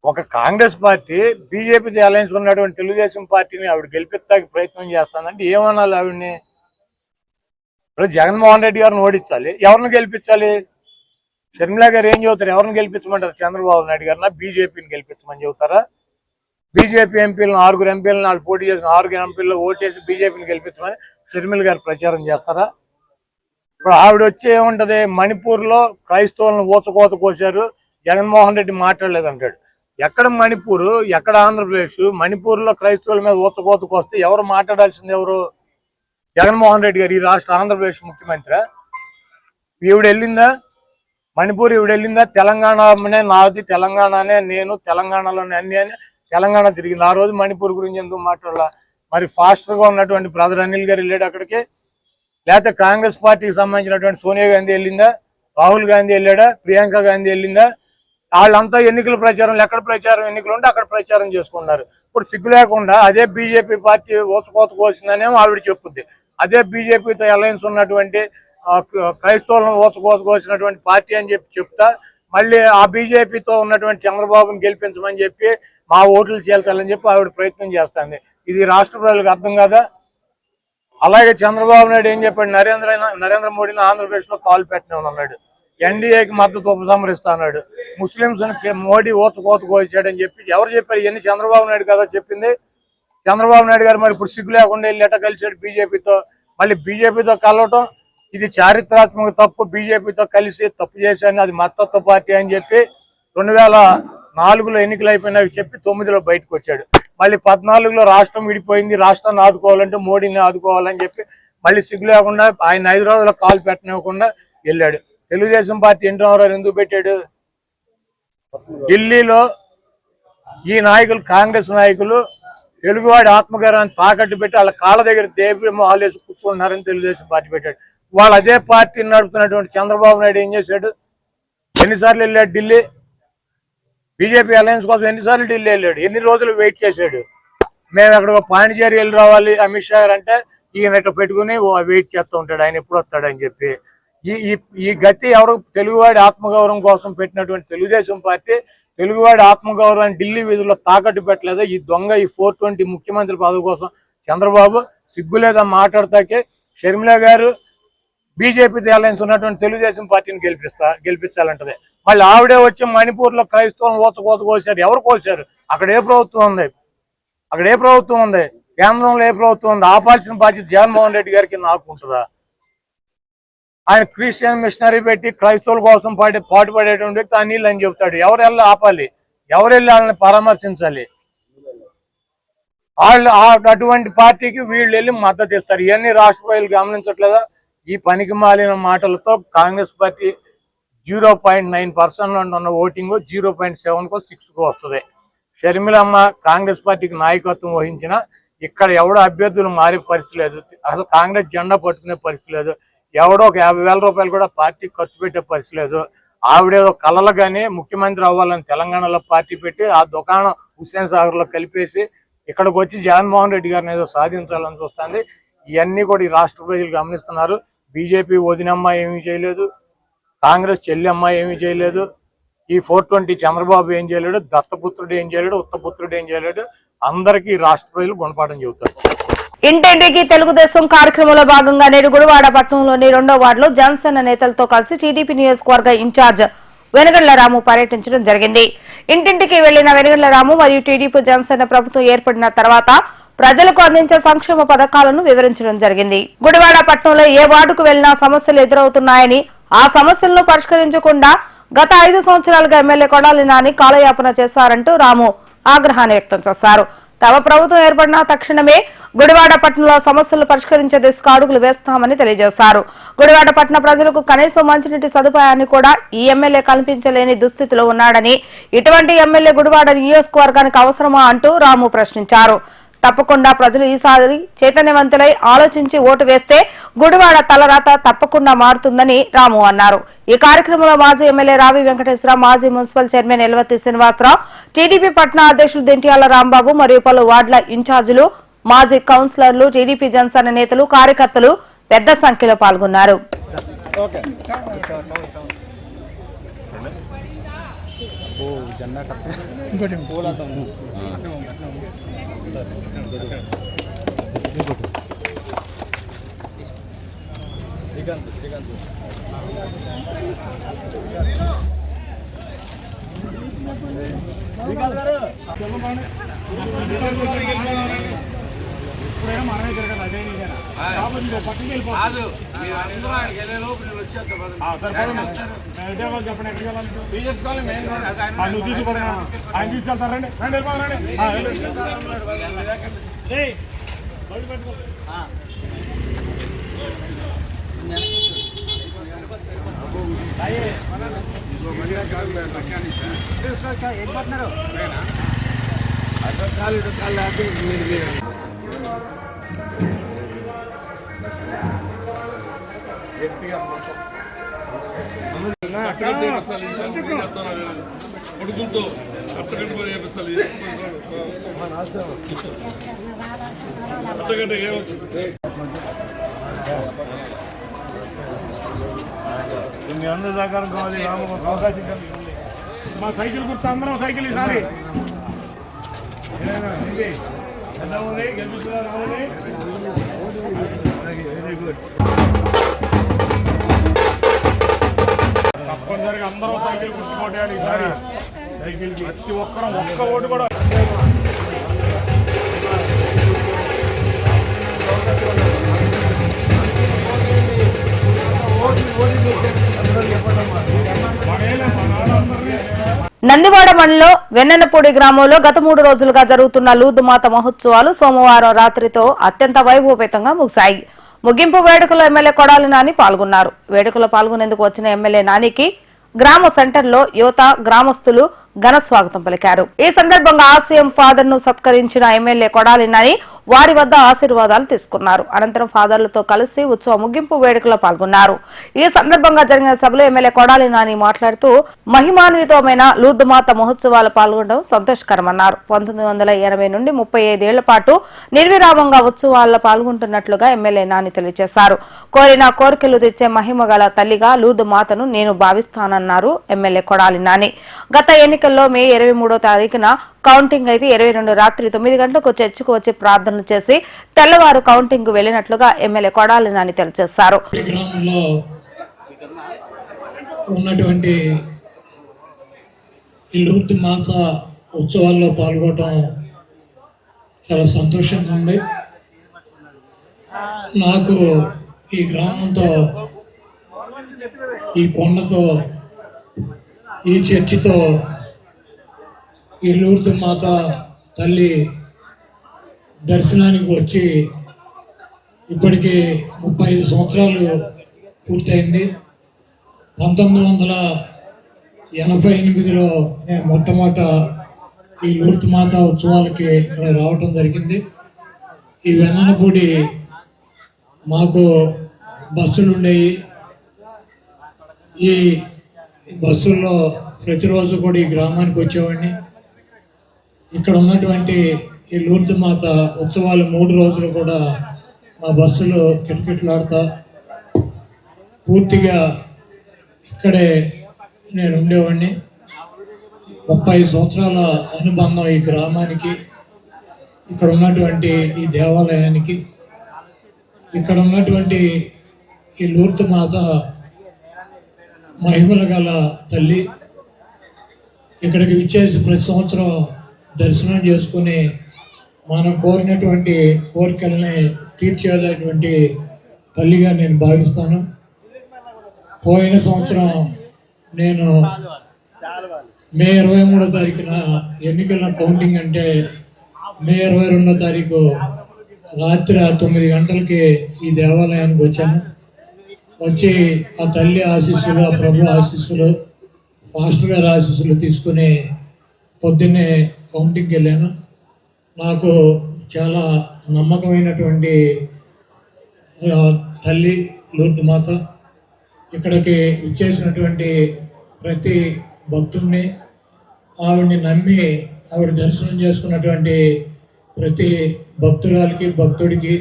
ఒక కాంగ్రెస్ పార్టీ బీజేపీతో అలయన్స్ ఉన్నటువంటి తెలుగుదేశం పార్టీని ఆవిడ గెలిపిస్తానికి ప్రయత్నం చేస్తానంటే ఏమనాలి ఆవిడని? ఇప్పుడు జగన్మోహన్ రెడ్డి గారిని ఓడించాలి, ఎవరిని గెలిపించాలి? షర్మిలా గారు ఏం చెబుతారు? ఎవరిని గెలిపించమంటారు? చంద్రబాబు నాయుడు గారినా బీజేపీని గెలిపించమని చెబుతారా? బీజేపీ ఎంపీలను 6 ఎంపీలను వాళ్ళు పోటీ చేసిన 6 ఎంపీల్లో ఓటేసి బీజేపీని గెలిపించమని షర్మిల గారు ప్రచారం చేస్తారా? ఇప్పుడు ఆవిడ వచ్చి ఏముంటది? మణిపూర్లో క్రైస్తవులను ఊచకోత కోసారు, జగన్మోహన్ రెడ్డి మాట్లాడలేదంటాడు. ఎక్కడ మణిపూర్, ఎక్కడ ఆంధ్రప్రదేశ్? మణిపూర్లో క్రైస్తవుల మీద ఊచకోత కోస్తే ఎవరు మాట్లాడాల్సింది? ఎవరు? జగన్మోహన్ రెడ్డి గారు ఈ రాష్ట్ర ఆంధ్రప్రదేశ్ ముఖ్యమంత్రి. ఈవిడ వెళ్ళిందా మణిపూర్? ఈవిడ వెళ్ళిందా? తెలంగాణనే నాది, తెలంగాణనే నేను, తెలంగాణలోనే అన్ని అని తెలంగాణ తిరిగింది. ఆ రోజు మణిపూర్ గురించి ఎందుకు మాట్లాడాల? మరి ఫాస్టర్ గా ఉన్నటువంటి బ్రదర్ అనిల్ గారు వెళ్ళాడు అక్కడికి. లేకపోతే కాంగ్రెస్ పార్టీకి సంబంధించినటువంటి సోనియా గాంధీ వెళ్ళిందా? రాహుల్ గాంధీ వెళ్ళాడా? ప్రియాంక గాంధీ వెళ్ళిందా? వాళ్ళంతా ఎన్నికల ప్రచారంలో ఎక్కడ ప్రచారం ఎన్నికలు ఉంటే అక్కడ ప్రచారం చేసుకున్నారు. ఇప్పుడు సిగ్గు లేకుండా అదే బీజేపీ పార్టీ ఊచకోత కోసిందనేమో ఆవిడ చెప్పుద్ది. అదే బీజేపీతో అలయన్స్ ఉన్నటువంటి క్రైస్తవులను ఊచకోత కోసినటువంటి పార్టీ అని చెప్తా మళ్ళీ ఆ బీజేపీతో ఉన్నటువంటి చంద్రబాబుని గెలిపించమని చెప్పి మా ఓట్లు చేల్చాలని చెప్పి ఆవిడ ప్రయత్నం చేస్తుంది. ఇది రాష్ట్ర ప్రజలకు అర్థం కాదా? అలాగే చంద్రబాబు నాయుడు ఏం చెప్పాడు? నరేంద్ర మోడీని ఆంధ్రప్రదేశ్ లో కాలు పెట్టిన అన్నాడు. ఎన్డీఏకి మద్దతు ఉపసంహరిస్తా అన్నాడు. ముస్లింస్ మోడీ ఊచకోత కోసాడని చెప్పి ఎవరు చెప్పారు? ఇవన్నీ చంద్రబాబు నాయుడు కదా చెప్పింది. చంద్రబాబు నాయుడు గారు మరి ఇప్పుడు సిగ్గు లేకుండా వెళ్ళి ఎట్ట కలిసాడు బీజేపీతో? మళ్ళీ బీజేపీతో కలవటం ఇది చారిత్రాత్మక తప్పు. బీజేపీతో కలిసి తప్పు చేశాను, అది మద్దతు పార్టీ అని చెప్పి 2004లో ఎన్నికలు అయిపోయినాక చెప్పి 9లో బయటకు వచ్చాడు. మళ్ళీ 14లో రాష్ట్రం విడిపోయింది, రాష్ట్రాన్ని ఆదుకోవాలంటే మోడీని ఆదుకోవాలని చెప్పి మళ్ళీ సిగ్గు లేకుండా ఆయన హైదరాబాద్లో కాలు పెట్టనివ్వకుండా వెళ్ళాడు. తెలుగుదేశం పార్టీ ఎన్టీ రామారావు ఎందుకు పెట్టాడు? ఢిల్లీలో ఈ నాయకులు, కాంగ్రెస్ నాయకులు తెలుగువాడి ఆత్మగౌరవాన్ని తాకట్టు పెట్టి వాళ్ళ కాళ్ళ దగ్గర దేవి మొహాలు వేసి కూర్చుంటున్నారని తెలుగుదేశం పార్టీ పెట్టాడు. వాళ్ళు అదే పార్టీని నడుపుతున్నటువంటి చంద్రబాబు నాయుడు ఏం చేశాడు? ఎన్నిసార్లు వెళ్ళాడు ఢిల్లీ? బీజేపీ అలయన్స్ కోసం ఎన్నిసార్లు ఢిల్లీ వెళ్ళాడు? ఎన్ని రోజులు వెయిట్ చేశాడు? మేము అక్కడ పాండిచేరి వెళ్ళి రావాలి అమిత్ షా అంటే ఈయన ఇట్లా పెట్టుకుని వెయిట్ చేస్తూ ఉంటాడు, ఆయన ఎప్పుడు వస్తాడని చెప్పి. ఈ గతి ఎవరు? తెలుగువాడి ఆత్మగౌరవం కోసం పెట్టినటువంటి తెలుగుదేశం పార్టీ తెలుగువాడి ఆత్మగౌరవాన్ని ఢిల్లీ వీధుల్లో తాకట్టు పెట్టలేదా? ఈ దొంగ ఈ 420 ముఖ్యమంత్రి పదవి కోసం చంద్రబాబు సిగ్గు లేదా మాట్లాడతాకే? షర్మిల గారు బీజేపీ అలయన్స్ ఉన్నటువంటి తెలుగుదేశం పార్టీని గెలిపించాలంటది. మళ్ళీ ఆవిడే వచ్చి మణిపూర్ లో క్రైస్తవులను ఊచకోత కోసారు. ఎవరు కోసారు? అక్కడ ఏ ప్రభుత్వం ఉంది? అక్కడ ఏ ప్రభుత్వం ఉంది? కేంద్రంలో ఏ ప్రభుత్వం ఉంది? ఆపాల్సిన బాధ్యత జగన్మోహన్ రెడ్డి గారికి నాకు ఉంటుందా? ఆయన క్రిస్టియన్ మిషనరీ పెట్టి క్రైస్తవుల కోసం పాటుపడేటువంటి వ్యక్తి అనిల్ అని చెప్తాడు. ఎవరు వెళ్ళి ఆపాలి? ఎవరు వెళ్ళి వాళ్ళని పరామర్శించాలి? వాళ్ళు అటువంటి పార్టీకి వీళ్ళు వెళ్ళి మద్దతు ఇస్తారు. ఇవన్నీ రాష్ట్ర ప్రజలు గమనించట్లేదా? ఈ పనికి మాలిన మాటలతో కాంగ్రెస్ పార్టీ 0.9% ఉన్న ఓటింగ్ 0.7కో 6కో వస్తుంది. షర్మిలమ్మ కాంగ్రెస్ పార్టీకి నాయకత్వం వహించిన ఇక్కడ ఎవడో అభ్యర్థులు మారే పరిస్థితి లేదు. అసలు కాంగ్రెస్ జెండా పట్టుకునే పరిస్థితి లేదు. ఎవడో ఒక 50,000 రూపాయలు కూడా పార్టీకి ఖర్చు పెట్టే పరిస్థితి లేదు. ఆవిడేదో కళలు కానీ ముఖ్యమంత్రి అవ్వాలని తెలంగాణలో పార్టీ పెట్టి ఆ దుకాణం హుస్సేన్ సాగర్ లో కలిపేసి ఇక్కడికి వచ్చి జగన్మోహన్ రెడ్డి గారిని ఏదో సాధించాలని చూస్తుంది. ఇవన్నీ కూడా ఈ రాష్ట్ర ప్రజలు గమనిస్తున్నారు. బీజేపీ వదినమ్మ ఏమీ చేయలేదు, కాంగ్రెస్ చెల్లెమ్మ ఏమీ చేయలేదు, ఈ 420 చంద్రబాబు ఏం చేయలేడు, దత్తపుత్రుడు ఏం చేయలేడు, ఉత్తపుత్రుడు ఏం చేయలేడు. అందరికీ రాష్ట్ర ప్రజలు గుణపాఠం చెబుతారు. ఇంటింటికి తెలుగుదేశం కార్యక్రమంలో భాగంగా నేడు గుడివాడ పట్టణంలోని 2వ వార్డులో జనసేన నేతలతో కలిసి టీడీపీ నియోజకవర్గ ఇన్ఛార్జ్ వెనుగళ్ల రాము పర్యటించడం జరిగింది. ఇంటింటికి వెళ్లిన వెనుగళ్ల రాము మరియు టీడీపీ జనసేన ప్రభుత్వం ఏర్పడిన తర్వాత ప్రజలకు అందించే సంక్షేమ పథకాలను వివరించడం జరిగింది. గుడివాడ పట్టణంలో ఏ వార్డుకు వెళ్లినా సమస్యలు ఎదురవుతున్నాయని, ఆ సమస్యలను పరిష్కరించకుండా గత 5 సంవత్సరాలుగా ఎమ్మెల్యే కొడాలి నాని కాలయాపన చేశారంటూ రాము ఆగ్రహాన్ని వ్యక్తం చేశారు. తమ ప్రభుత్వం ఏర్పడిన తక్షణమే గుడివాడ పట్టణంలో సమస్యలు పరిష్కరించే దిశగా అడుగులు వేస్తామని తెలియజేశారు. గుడివాడ పట్టణ ప్రజలకు కనీసం మంచినీటి సదుపాయాన్ని కూడా ఈ ఎమ్మెల్యే కల్పించలేని దుస్థితిలో ఉన్నాడని, ఇటువంటి ఎమ్మెల్యే గుడివాడ నియోజకవర్గానికి అవసరమా అంటూ రాము ప్రశ్నించారు. తప్పకుండా ప్రజలు ఈసారి చైతన్యవంతులై ఆలోచించి ఓటు వేస్తే గుడివాడ తలరాత తప్పకుండా మారుతుందని రాము అన్నారు. ఈ కార్యక్రమంలో మాజీ ఎమ్మెల్యే రావి వెంకటేశ్వరరావు, మాజీ మున్సిపల్ చైర్మన్ ఎల్వతి శ్రీనివాసరావు, టీడీపీ పట్టణ అధ్యక్షులు దెంటియాల రాంబాబు మరియు పలు వార్డుల ఇన్ఛార్జీలు, మాజీ కౌన్సిలర్లు, టీడీపీ జనసేన నేతలు, కార్యకర్తలు పెద్ద సంఖ్యలో పాల్గొన్నారు. మీ అందరి సహకారం కావాలి. అవకాశం మా సైకిల్ గుర్తు అందరం సైకిల్ ఈసారి తప్పనిసరిగా అందరం సైకిల్ గుర్తుకోవాలి ఈసారి. సైకిల్ ప్రతి ఒక్కరం ఒక్క ఓటు కూడా నందివాడ మండలం వెన్నెనపూడి గ్రామంలో గత 3 రోజులుగా జరుగుతున్న లూదుమాత మహోత్సవాలు సోమవారం రాత్రితో అత్యంత వైభవపేతంగా ముగిశాయి. ముగింపు వేడుకలో ఎమ్మెల్యే కొడాలి నాని పాల్గొన్నారు. వేడుకలో పాల్గొనేందుకు వచ్చిన ఎమ్మెల్యే నానికి గ్రామ సెంటర్లో యువత, గ్రామస్తులు ఘన స్వాగతం పలికారు. ఈ సందర్భంగా ఆసిఎం ఫాదర్ ను సత్కరించిన ఎమ్మెల్యే కొడాలి నాని వారి వద్ద ఆశీర్వాదాలు తీసుకున్నారు. అనంతరం ఫాదర్లతో కలిసి ఉత్సవ ముగింపు వేడుకలో పాల్గొన్నారు. ఈ సందర్భంగా జరిగిన సభలో ఎమ్మెల్యే కొడాలి నాని మాట్లాడుతూ మహిమాన్వితమైన లూర్దుమాత మహోత్సవాలు పాల్గొనడం సంతోషకరమన్నారు. 1980 నుండి 35 ఏళ్ల పాటు నిర్విరామంగా ఉత్సవాల్లో పాల్గొంటున్నట్లుగా ఎమ్మెల్యే నాని తెలియజేశారు. కోరిన కోరికలు తెచ్చే మహిమ గల తల్లిగా లూర్దుమాతను నేను భావిస్తానన్నారు ఎమ్మెల్యే కొడాలి నాని. గత ఎన్నికల్లో మే 23వ తారీఖున కౌంటింగ్ అయితే 22 రాత్రి 9 గంటలకు చర్చకు వచ్చి ప్రార్థనలు చేసి తెల్లవారు కౌంటింగ్ కు వెళ్లినట్లుగా ఎమ్మెల్యే కొడాలి నాని తెలియజేశారు. గ్రామంలో ఉన్నటువంటి ఈ లూర్దు మాత ఉత్సవాల్లో పాల్గొనడం చాలా సంతోషంగా ఉంది. నాకు ఈ గ్రామంతో, ఈ కొండతో, ఈ చర్చితో, ఈ లూర్దు మాత తల్లి దర్శనానికి వచ్చి ఇప్పటికీ 35 సంవత్సరాలు పూర్తయింది. 1988లో నేను మొట్టమొదట ఈ లూర్దు మాత ఉత్సవాలకి ఇక్కడ రావటం జరిగింది. ఈ వెన్ననపూడి మాకు బస్సులు ఉండేవి. ఈ బస్సుల్లో ప్రతిరోజు కూడా ఈ గ్రామానికి వచ్చేవాడిని. ఇక్కడ ఉన్నటువంటి ఈ లూర్దు మాత ఉత్సవాలు 3 రోజులు కూడా మా బస్సులో కిటకిటలాడుతా పూర్తిగా ఇక్కడే నేను ఉండేవాడిని. 30 సంవత్సరాల అనుబంధం ఈ గ్రామానికి, ఇక్కడ ఉన్నటువంటి ఈ దేవాలయానికి, ఇక్కడ ఉన్నటువంటి ఈ లూర్దు మాత మహిమలు గల తల్లి. ఇక్కడికి విచ్చేసి ప్రతి సంవత్సరం దర్శనం చేసుకుని మనం కోరినటువంటి కోరికల్ని తీర్చేటటువంటి తల్లిగా నేను భావిస్తాను. పోయిన సంవత్సరం నేను మే 23వ తారీఖున ఎన్నికల కౌంటింగ్ అంటే మే 22వ తారీఖు రాత్రి 9 గంటలకి ఈ దేవాలయానికి వచ్చాను. వచ్చి ఆ తల్లి ఆశీస్సులు, ఆ ప్రభు ఆశీస్సులు, ఫాస్టర్ గారి ఆశీస్సులు తీసుకుని పొద్దున్నే కౌంటింగ్కి వెళ్ళాను. నాకు చాలా నమ్మకమైనటువంటి తల్లి లూర్దు మాత. ఇక్కడికి ఇచ్చేసినటువంటి ప్రతి భక్తుడిని, ఆవిడని నమ్మి ఆవిడ దర్శనం చేసుకున్నటువంటి ప్రతి భక్తురాలకి, భక్తుడికి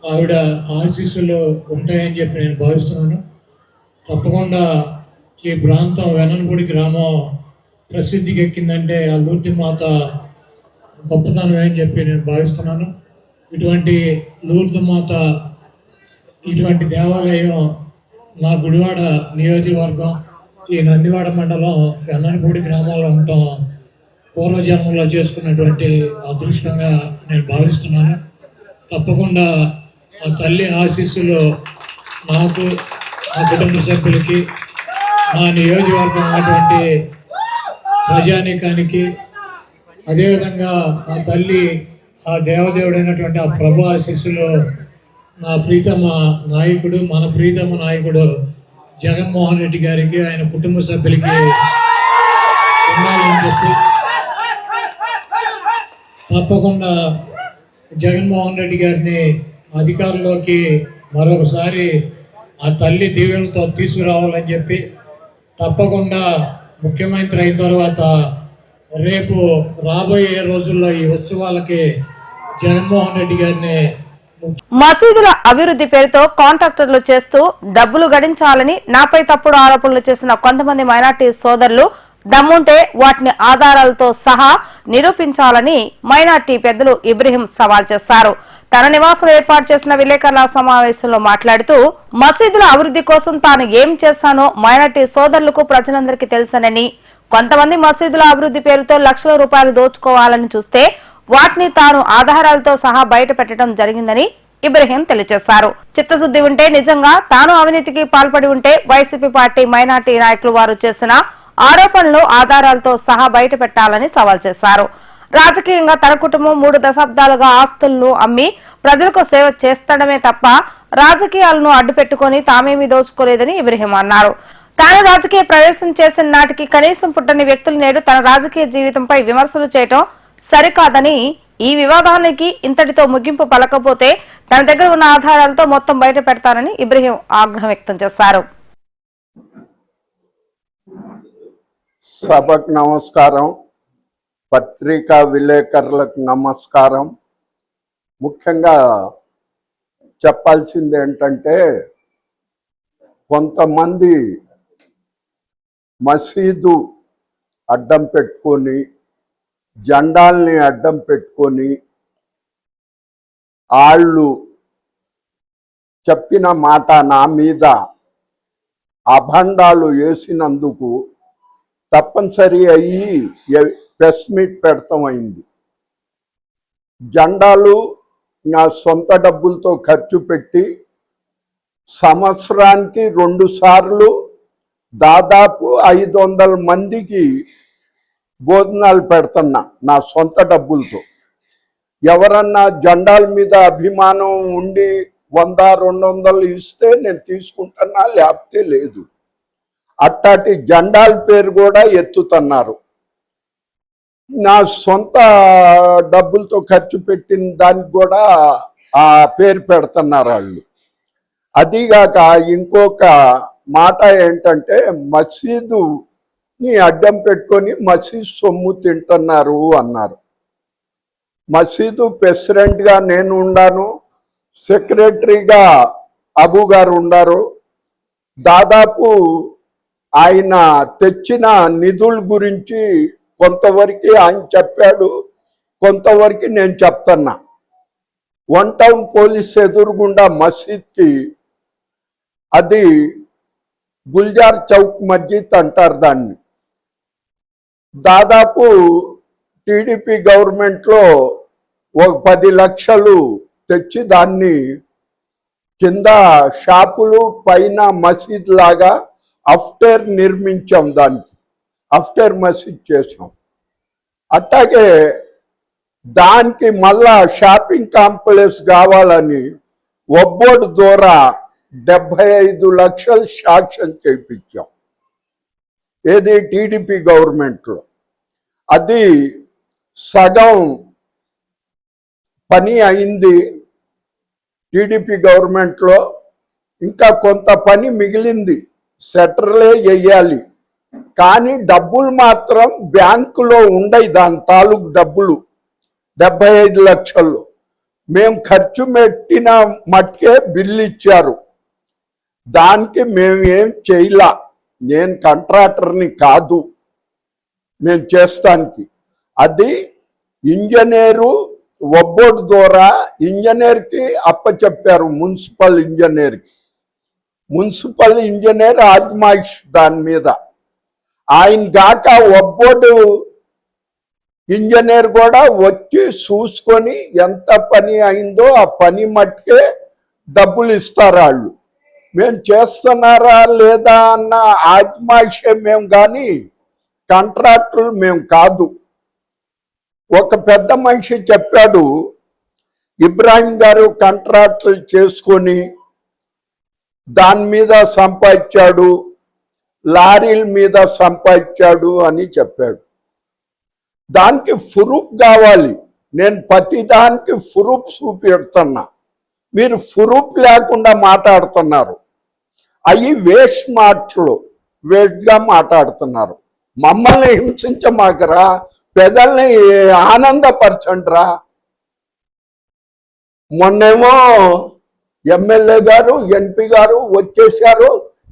ఆవిడ ఆశీస్సులు ఉంటాయని చెప్పి నేను భావిస్తున్నాను. తప్పకుండా ఈ ప్రాంతం వెనన్పూడి గ్రామం ప్రసిద్ధికి ఎక్కిందంటే ఆ లూర్దు మాత గొప్పతనమే అని చెప్పి నేను భావిస్తున్నాను. ఇటువంటి లూర్దు మాత, ఇటువంటి దేవాలయం నా గుడివాడ నియోజకవర్గం, ఈ నందివాడ మండలం వెన్ననపూడి గ్రామంలో ఉండటం పూర్వజన్మలో చేసుకున్నటువంటి అదృష్టంగా నేను భావిస్తున్నాను. తప్పకుండా ఆ తల్లి ఆశీస్సులు నాకు, నా కుటుంబ సభ్యులకి, నా నియోజకవర్గం ఉన్నటువంటి ప్రజానీకానికి, అదేవిధంగా ఆ తల్లి, ఆ దేవదేవుడైనటువంటి ఆ ప్రభు ఆశీస్సులు నా ప్రీతమ నాయకుడు, మన ప్రీతమ నాయకుడు జగన్మోహన్ రెడ్డి గారికి, ఆయన కుటుంబ సభ్యులకి ఉండాలని చెప్పి తప్పకుండా జగన్మోహన్ రెడ్డి గారిని అధికారంలోకి మరొకసారి ఆ తల్లి దీవెనలతో తీసుకురావాలని చెప్పి తప్పకుండా ముఖ్యమంత్రి అయిన తర్వాత రేపు రాబోయే రోజుల్లో ఈ ఉత్సవాలకి జగన్మోహన్ రెడ్డి గారిని మసీదుల అభివృద్ధి పేరుతో కాంట్రాక్టర్లు చేస్తూ డబ్బులు గడించాలని నాపై తప్పుడు ఆరోపణలు చేసిన కొంతమంది మైనార్టీ సోదరులు దమ్ముంటే వాటిని ఆధారాలతో సహా నిరూపించాలని మైనార్టీ పెద్దలు ఇబ్రహీం సవాల్ చేశారు. తన నివాసంలో ఏర్పాటు చేసిన విలేకరుల సమావేశంలో మాట్లాడుతూ మసీదుల అభివృద్ధి కోసం తాను ఏం చేశానో మైనార్టీ సోదరులకు ప్రజలందరికీ తెలుసనని, కొంతమంది మసీదుల అభివృద్ధి పేరుతో లక్షల రూపాయలు దోచుకోవాలని చూస్తే వాటిని తాను ఆధారాలతో సహా బయట పెట్టడం జరిగిందని ఇబ్రహీం తెలియజేశారు. చిత్తశుద్ది ఉంటే, నిజంగా తాను అవినీతికి పాల్పడి ఉంటే వైసీపీ పార్టీ మైనార్టీ నాయకులు వారు చేసిన ఆరోపణలు ఆధారాలతో సహా బయట పెట్టాలని సవాల్ చేశారు. రాజకీయంగా తన కుటుంబం 3 దశాబ్దాలుగా ఆస్తులను అమ్మి ప్రజలకు సేవ చేస్తడమే తప్ప రాజకీయాలను అడ్డుపెట్టుకుని తామేమీ దోచుకోలేదని ఇబ్రహీం అన్నారు. తాను రాజకీయ ప్రవేశం చేసిన నాటికి కనీసం పుట్టని వ్యక్తులు నేడు తన రాజకీయ జీవితంపై విమర్శలు చేయటం సరికాదని, ఈ వివాదానికి ఇంతటితో ముగింపు పలకపోతే తన దగ్గర ఉన్న ఆధారాలతో మొత్తం బయట పెడతానని ఇబ్రహీం ఆగ్రహం వ్యక్తం చేశారు. సభకు నమస్కారం, పత్రికా విలేకరులకు నమస్కారం. ముఖ్యంగా చెప్పాల్సింది ఏంటంటే, కొంతమంది మసీదు అడ్డం పెట్టుకొని, జెండాల్ని అడ్డం పెట్టుకొని వాళ్ళు చెప్పిన మాట నా మీద అభండాలు వేసినందుకు తప్పనిసరి అయ్యి ప్రెస్ మీట్ పెడతామైంది. జెండాలు నా సొంత డబ్బులతో ఖర్చు పెట్టి సంవత్సరానికి 2 సార్లు దాదాపు 500 మందికి భోజనాలు పెడుతున్నా నా సొంత డబ్బులతో. ఎవరన్నా జెండాల మీద అభిమానం ఉండి 100-200 ఇస్తే నేను తీసుకుంటున్నా, లేకపోతే లేదు. అట్టాటి జెండాల పేరు కూడా ఎత్తుతున్నారు. నా సొంత డబ్బులతో ఖర్చు పెట్టిన దానికి కూడా ఆ పేరు పెడుతున్నారు వాళ్ళు. అదిగాక ఇంకొక మాట ఏంటంటే, మసీదుని అడ్డం పెట్టుకొని మసీదు సొమ్ము తింటున్నారు అన్నారు. మసీదు ప్రెసిడెంట్గా నేను ఉండాను, సెక్రటరీగా అబు గారు ఉన్నారు. దాదాపు ఆయన తెచ్చిన నిధుల గురించి కొంతవరకు ఆయన చెప్పాడు, కొంతవరకు నేను చెప్తున్నా. 1 టౌన్ పోలీస్ ఎదురుగుండా మసీద్కి, అది గుల్జార్ చౌక్ మస్జిద్ అంటారు దాన్ని, దాదాపు టీడీపీ గవర్నమెంట్లో ఒక 10 లక్షలు తెచ్చి దాన్ని కింద షాపులు పైన మసీద్ లాగా అఫ్టర్ నిర్మించాం, దానికి అఫ్టర్ మసీద్ చేసాం. అట్లాగే దానికి మళ్ళా షాపింగ్ కాంప్లెక్స్ కావాలని ఒబ్బోర్డు ద్వారా 75 లక్షలు శాంక్షన్ చేయించాం. ఏది టీడీపీ గవర్నమెంట్లో. అది సగం పని అయింది టీడీపీ గవర్నమెంట్లో, ఇంకా కొంత పని మిగిలింది, సెటర్లే వేయాలి. కానీ డబ్బులు మాత్రం బ్యాంకులో ఉండయి, దాని తాలూకు డబ్బులు 75 లక్షలు మేము ఖర్చు పెట్టిన మట్టుకే బిల్లు ఇచ్చారు. దానికి మేము ఏం చేయలా, నేను కాంట్రాక్టర్ని కాదు మేము చేస్తానికి. అది ఇంజనీరు ఒబ్బోర్డు ద్వారా ఇంజనీర్కి అప్పచెప్పారు, మున్సిపల్ ఇంజనీర్కి. మున్సిపల్ ఇంజనీర్ ఆజ్మాయిష్ దాని మీద. ఆయన గాక ఒబ్బోర్డు ఇంజనీర్ కూడా వచ్చి చూసుకొని ఎంత పని అయిందో ఆ పని మట్టుకే డబ్బులు ఇస్తారు వాళ్ళు. మేము చేస్తున్నారా లేదా అన్న ఆజ్మాయిషే మేము, కానీ కాంట్రాక్టులు మేము కాదు. ఒక పెద్ద మనిషి చెప్పాడు, ఇబ్రాహిం గారు కాంట్రాక్టులు చేసుకొని దాని మీద సంపాదించాడు, లారీల మీద సంపాదించాడు అని చెప్పాడు. దానికి ప్రూఫ్ కావాలి. నేను ప్రతి దానికి ప్రూఫ్ చూపెడుతున్నా, మీరు ప్రూఫ్ లేకుండా మాట్లాడుతున్నారు. అవి వేస్ట్ మాటలు, వేస్ట్గా మాట్లాడుతున్నారు. మమ్మల్ని హింసించమాకరా, పెదల్ని ఆనందపరచండిరా. మొన్నేమో ఎమ్మెల్యే గారు ఎంపీ గారు వచ్చేసారు,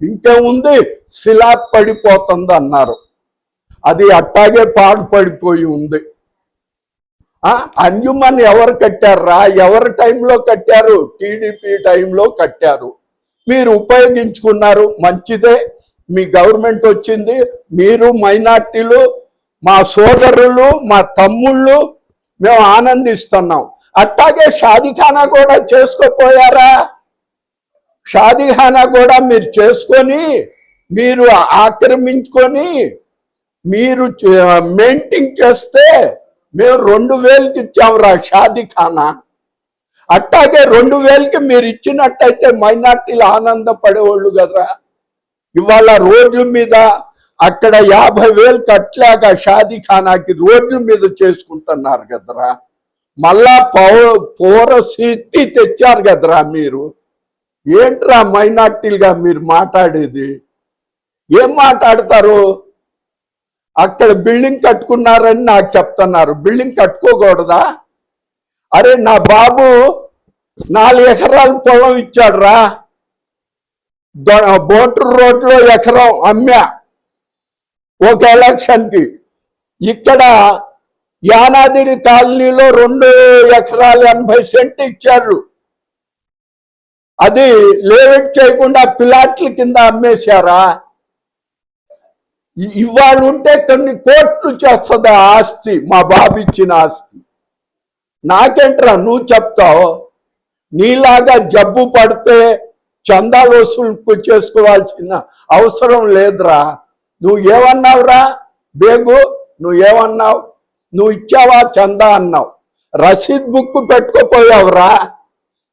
ఇంకేముంది శిలా పడిపోతుంది అన్నారు. అది అట్టాగే పాడుపడిపోయి ఉంది. అంజుమన్ ఎవరు కట్టారా? ఎవరి టైంలో కట్టారు? టీడీపీ టైంలో కట్టారు. మీరు ఉపయోగించుకున్నారు, మంచిదే. మీ గవర్నమెంట్ వచ్చింది, మీరు మైనార్టీలు, మా సోదరులు, మా తమ్ముళ్ళు, మేము ఆనందిస్తున్నాం. అట్టాగే షాదీఖానా కూడా చేసుకోపోయారా? షాదీఖానా కూడా మీరు చేసుకొని, మీరు ఆక్రమించుకొని, మీరు మెయింటైన్ చేస్తే మేము 2000కి ఇచ్చాంరా షాదీఖానా. అట్టాగే 2000కి మీరు ఇచ్చినట్టయితే మైనార్టీలు ఆనందపడేవాళ్ళు కదరా. ఇవాళ రోడ్ల మీద అక్కడ 50,000 కట్లాక షాదీఖానాకి రోడ్ల మీద చేసుకుంటున్నారు కదరా. మళ్ళా పౌర స్థితి తెచ్చారు కదరా మీరు. ఏంట్రా మైనార్టీలుగా మీరు మాట్లాడేది? ఏం మాట్లాడతారు? అక్కడ బిల్డింగ్ కట్టుకున్నారని నాకు చెప్తున్నారు. బిల్డింగ్ కట్టుకోకూడదా? అరే నా బాబు 4 ఎకరాల పొలం ఇచ్చాడు రా. బోటర్ రోడ్లో ఎకరం అమ్మా ఒక ఎలక్షన్కి. ఇక్కడ యానాదిరి కాలనీలో 2 ఎకరాలు 80 సెంట్ ఇచ్చారు. అది లేఅవుట్ చేయకుండా ప్లాట్ల కింద అమ్మేశారా? ఇవాళ ఉంటే కొన్ని కోట్లు చేస్తుంది ఆస్తి, మా బాబు ఇచ్చిన ఆస్తి. నాకేంట్రా నువ్వు చెప్తావు? నీలాగా జబ్బు పడితే చందాలు వసూలు చేసుకోవాల్సిన అవసరం లేదురా. నువ్వు ఏమన్నావురా బేగు? నువ్వు ఏమన్నావు? నువ్వు ఇచ్చావా చందా అన్నావు. రసీద్ బుక్ పెట్టుకోపోయావురా.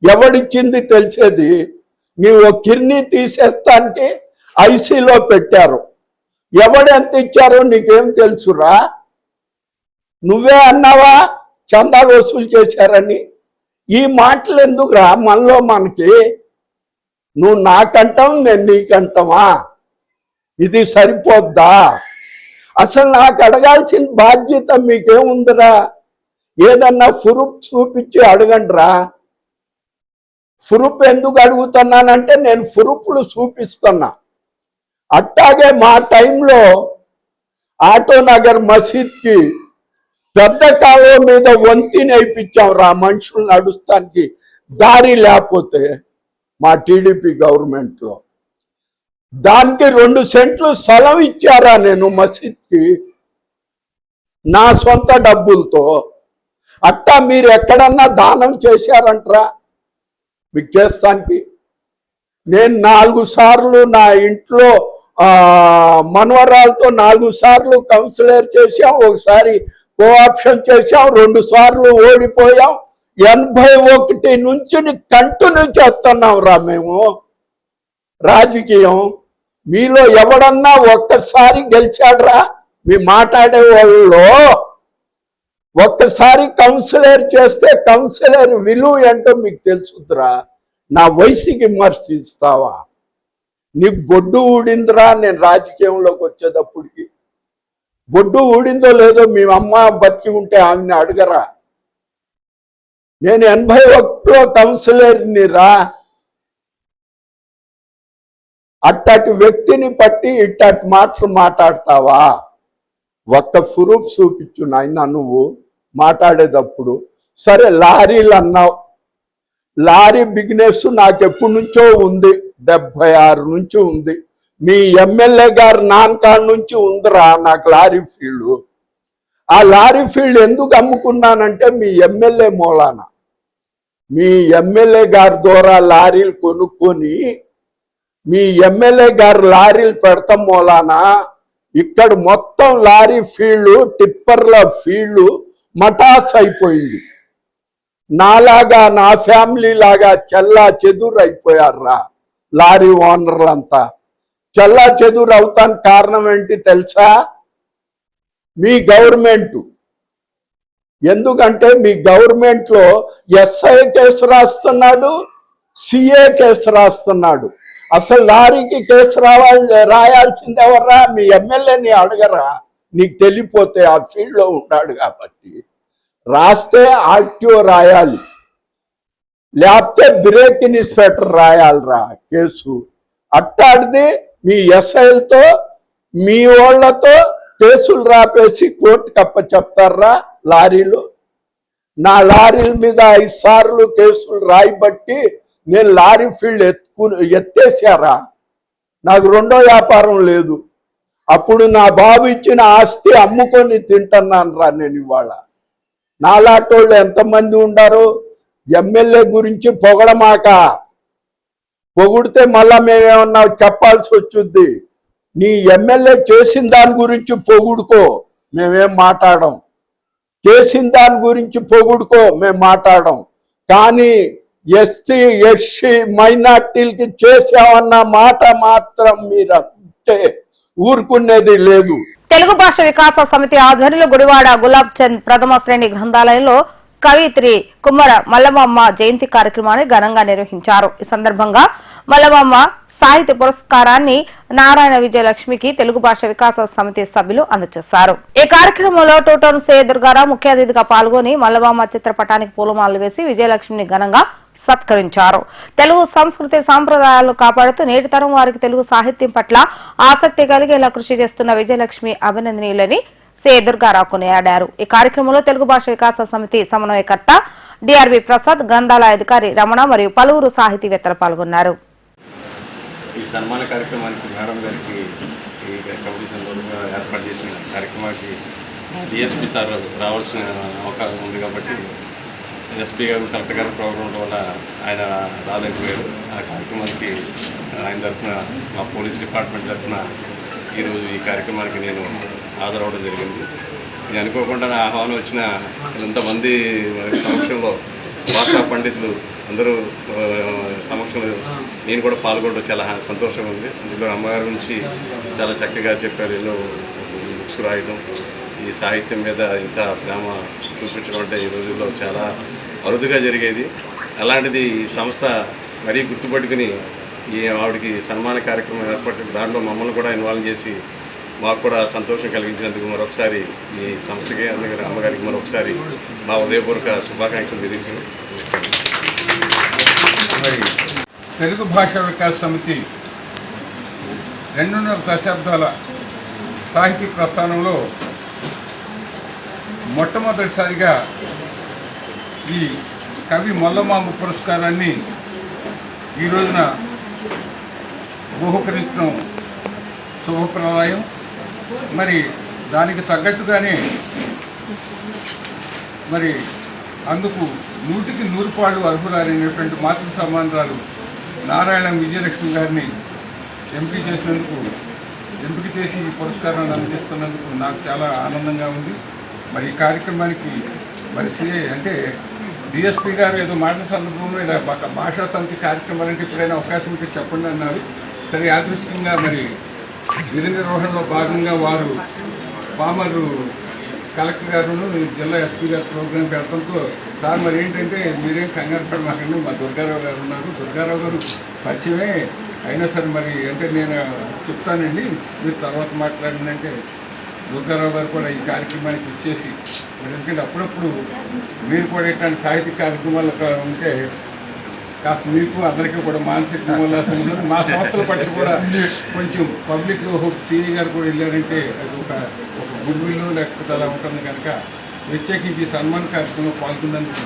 ఎవడిచ్చింది తెలిసేది? నీవు కిడ్నీ తీసేస్తానికి ఐసీలో పెట్టారు. ఎవడెంత ఇచ్చారో నీకేం తెలుసురా? నువ్వే అన్నావా చందాలు వసూలు చేశారని? ఈ మాటలు ఎందుకురా మనలో మనకి? నువ్వు నాకంటావు, నేను నీకంటావా? ఇది సరిపోద్దా? అసలు నాకు అడగాల్సిన బాధ్యత మీకేముందిరా? ఏదన్నా ప్రూఫ్ చూపించి అడగండిరా. ప్రూఫ్ ఎందుకు అడుగుతున్నానంటే నేను ప్రూఫ్లు చూపిస్తున్నా. అట్టాగే మా టైంలో ఆటోనగర్ మసీద్కి పెద్ద కాలువ మీద వంతెన వేయించాం రా, మనుషులు నడుస్తానికి దారి లేకపోతే మా టీడీపీ గవర్నమెంట్లో. దానికి 2 సెంట్లు స్థలం ఇచ్చారా నేను మసీద్కి నా సొంత డబ్బులతో. అట్టా మీరు ఎక్కడన్నా దానం చేశారంటరా మీకు చేస్తానికి? నేను 4 సార్లు నా ఇంట్లో మనవరాలతో 4 సార్లు కౌన్సిలర్ చేశాం, ఒకసారి కోఆప్షన్ చేశాం, 2 సార్లు ఓడిపోయాం. 81 నుంచి కంటిన్యూ చేస్తున్నాం రా మేము రాజకీయం. మీలో ఎవడన్నా ఒక్కసారి గెలిచాడ్రా? మీ మాట్లాడే వాళ్ళు ఒక్కసారి కౌన్సిలర్ చేస్తే కౌన్సిలర్ విలువ ఏంటో మీకు తెలుసుద్రా. నా వయసుకి విమర్శిస్తావా? నీకు బొడ్డు ఊడిందిరా. నేను రాజకీయంలోకి వచ్చేటప్పటికి బొడ్డు ఊడిందో లేదో మీ అమ్మ బతికి ఉంటే ఆమెని అడగరా. నేను 81లో కౌన్సిలర్ని రా. అట్టటి వ్యక్తిని పట్టి ఇట్టటి మాటలు మాట్లాడతావా? ఒక్క ప్రూఫ్ చూపించు నాయన నువ్వు మాట్లాడేటప్పుడు. సరే లారీలు అన్నావు, లారీ బిజినెస్ నాకు ఎప్పటి నుంచో ఉంది, 76 నుంచి ఉంది. మీ ఎమ్మెల్యే గారు నాన్నకాడ నుంచి ఉందిరా నాకు లారీ ఫీల్డ్. ఆ లారీ ఫీల్డ్ ఎందుకు అమ్ముకున్నానంటే మీ ఎమ్మెల్యే మూలాన. మీ ఎమ్మెల్యే గారి ద్వారా లారీలు కొనుక్కొని మీ ఎమ్మెల్యే గారు లారీలు పెడతాం మూలాన ఇక్కడ మొత్తం లారీ ఫీల్డ్, టిప్పర్ల ఫీల్డ్ మటాస్ అయిపోయింది. నాలాగా నా ఫ్యామిలీ లాగా చెల్లా చెదురు అయిపోయారా లారీ ఓనర్లంతా. చెల్లా చెదురు అవుతానికి కారణం ఏంటి తెలుసా? మీ గవర్నమెంట్. ఎందుకంటే మీ గవర్నమెంట్లో ఎస్ఐ కేసు రాస్తున్నాడు, సిఏ కేసు రాస్తున్నాడు. అసలు లారీకి కేసు రాయాల్సింది ఎవర్రా? మీ ఎమ్మెల్యేని అడగరా? నీకు తెలియపోతే ఆ ఫీల్డ్లో ఉన్నాడు కాబట్టి. రాస్తే ఆర్టీఓ రాయాలి, లేకపోతే బ్రేక్ ఇన్స్పెక్టర్ రాయాలిరా కేసు. అట్టాడిది మీ ఎస్ఐలతో మీ వాళ్ళతో కేసులు రాపేసి కోర్టుకి అప్పచెప్తారా లారీలు. నా లారీల మీద 5 సార్లు కేసులు రాయబట్టి నేను లారీ ఫీల్డ్ ఎత్తేసారా. నాకు రెండో వ్యాపారం లేదు. అప్పుడు నా బాబు ఇచ్చిన ఆస్తి అమ్ముకొని తింటున్నాను రా నేను ఇవాళ. నాలాటోళ్ళు ఎంతమంది ఉండారు? ఎమ్మెల్యే గురించి పొగడమాక. పొగిడితే మళ్ళా మేమేమన్నా చెప్పాల్సి వచ్చుద్ది. నీ ఎమ్మెల్యే చేసిన దాని గురించి పొగుడుకో, మేమేం మాట్లాడం. చేసిన దాని గురించి పొగుడుకో, మేము మాట్లాడడం. కానీ ఎస్సీ ఎస్సీ మైనార్టీలకి చేసామన్న మాట మాత్రం మీరు అంటే ఊరుకునేది లేదు. తెలుగు భాష వికాస సమితి ఆధ్వర్యంలో గుడివాడ గులాబ్ చంద్ ప్రథమ శ్రేణి గ్రంథాలయంలో కవిత్రి కుమ్మర మల్లమ్మ జయంతి కార్యక్రమాన్ని ఘనంగా నిర్వహించారు. ఈ సందర్భంగా మల్లమ్మ సాహిత్య పురస్కారాన్ని నారాయణ విజయలక్ష్మికి తెలుగు భాష వికాస సమితి సభ్యులు అందజేశారు. ఈ కార్యక్రమంలో టూటౌన్ సే దుర్గారావు ముఖ్య అతిథిగా పాల్గొని మల్లమ్మ చిత్రపటానికి పూలమాలలు వేసి విజయలక్ష్మిని ఘనంగా సత్కరించారు. తెలుగు సంస్కృతి సాంప్రదాయాలను కాపాడుతూ నేటి తరం వారికి తెలుగు సాహిత్యం పట్ల ఆసక్తి కలిగేలా కృషి చేస్తున్న విజయలక్ష్మి అభినందనీయులని సే దుర్గారావు కొనియాడారు. ఈ కార్యక్రమంలో తెలుగు భాష వికాస సమితి సమన్వయకర్త డిఆర్బి ప్రసాద్, గ్రంథాలయ అధికారి రమణ మరియు పలువురు సాహితీవేత్తలు పాల్గొన్నారు. ఈ సన్మాన కార్యక్రమానికి మేడం గారికి ఈ కమిటీ సందర్భంగా ఏర్పాటు చేసిన కార్యక్రమానికి డిఎస్పీ సార్ రావాల్సిన అవకాశం ఉంది కాబట్టి ఎస్పీ గారు కలెక్టర్ గారు ప్రోగ్రాం వల్ల ఆయన రాలేకపోయారు. ఆ కార్యక్రమానికి ఆయన తరఫున మా పోలీస్ డిపార్ట్మెంట్ తరఫున ఈరోజు ఈ కార్యక్రమానికి నేను హాజరవడం జరిగింది. నేను అనుకోకుండా నా ఆహ్వానం వచ్చిన ఇంతమంది సమక్షంలో భాషా పండితులు అందరూ సమక్షంలో నేను కూడా పాల్గొనడం చాలా సంతోషంగా ఉంది. అందులో అమ్మగారి గురించి చాలా చక్కగా చెప్పారు. ఎన్నో బుక్స్ రాయడం, ఈ సాహిత్యం మీద ఇంత ప్రేమ చూపించడం అంటే ఈ రోజుల్లో చాలా అరుదుగా జరిగేది. అలాంటిది ఈ సంస్థ మరీ గుర్తుపట్టుకుని ఈ ఆవిడకి సన్మాన కార్యక్రమం ఏర్పాటు దాంట్లో మమ్మల్ని కూడా ఇన్వాల్వ్ చేసి మాకు కూడా సంతోషం కలిగించినందుకు మరొకసారి ఈ సంస్థకి అందుకని అమ్మగారికి మరొకసారి మా ఉదయపూర్వక శుభాకాంక్షలు తెలియజేస్తున్నాను. మరి తెలుగు భాషా వికాస్ సమితి 2.5 దశాబ్దాల సాహితీ ప్రస్థానంలో మొట్టమొదటిసారిగా ఈ కవి మొల్లమాంబ పురస్కారాన్ని ఈ రోజున బహుకరించడం శుభప్రదాయం. మరి దానికి తగ్గట్టుగానే మరి అందుకు 100కి 100 పాళ్ళు అర్హులైనటువంటి మాతృ సమానురాలు నారాయణ విజయలక్ష్మి గారిని ఎంపిక చేసి ఈ పురస్కారాన్ని అందిస్తున్నందుకు నాకు చాలా ఆనందంగా ఉంది. మరి ఈ కార్యక్రమానికి మరి అంటే డిఎస్పీ గారు ఏదో మాటల సందర్భంలో ఇలా భాషా సమితి కార్యక్రమాలంటే ఎప్పుడైనా అవకాశం ఉంటే చెప్పండి అన్నారు. సరే, యాదృష్టికంగా మరి విధి నిర్వహణలో భాగంగా వారు పామరు కలెక్టర్ గారును జిల్లా ఎస్పీ గారు ప్రోగ్రాం పెడతంతో సార్ మరి ఏంటంటే మీరేం కంగారు పడమాకండి, మా దుర్గారావు గారు ఉన్నారు, దుర్గారావు గారు పరిచయమే అయినా సరే మరి అంటే నేను చెప్తానండి మీరు తర్వాత మాట్లాడిందంటే దుర్గారావు గారు కూడా ఈ కార్యక్రమానికి ఇచ్చేసి మరి ఎందుకంటే అప్పుడప్పుడు మీరు కూడా ఇట్లాంటి సాహిత్య కార్యక్రమాలు ఉంటే కాస్త మీకు అందరికీ కూడా మానసిక ఉల్లాసం ఉంటుంది. మా సంస్థల పట్ల కూడా కొంచెం పబ్లిక్లో టీవీ గారు కూడా వెళ్ళారంటే అది ఒక గుడ్ విల్ లేకపోతే అలా ఉంటుంది కనుక ప్రత్యేకించి సన్మాన కార్యక్రమంలో పాల్గొన్నందుకు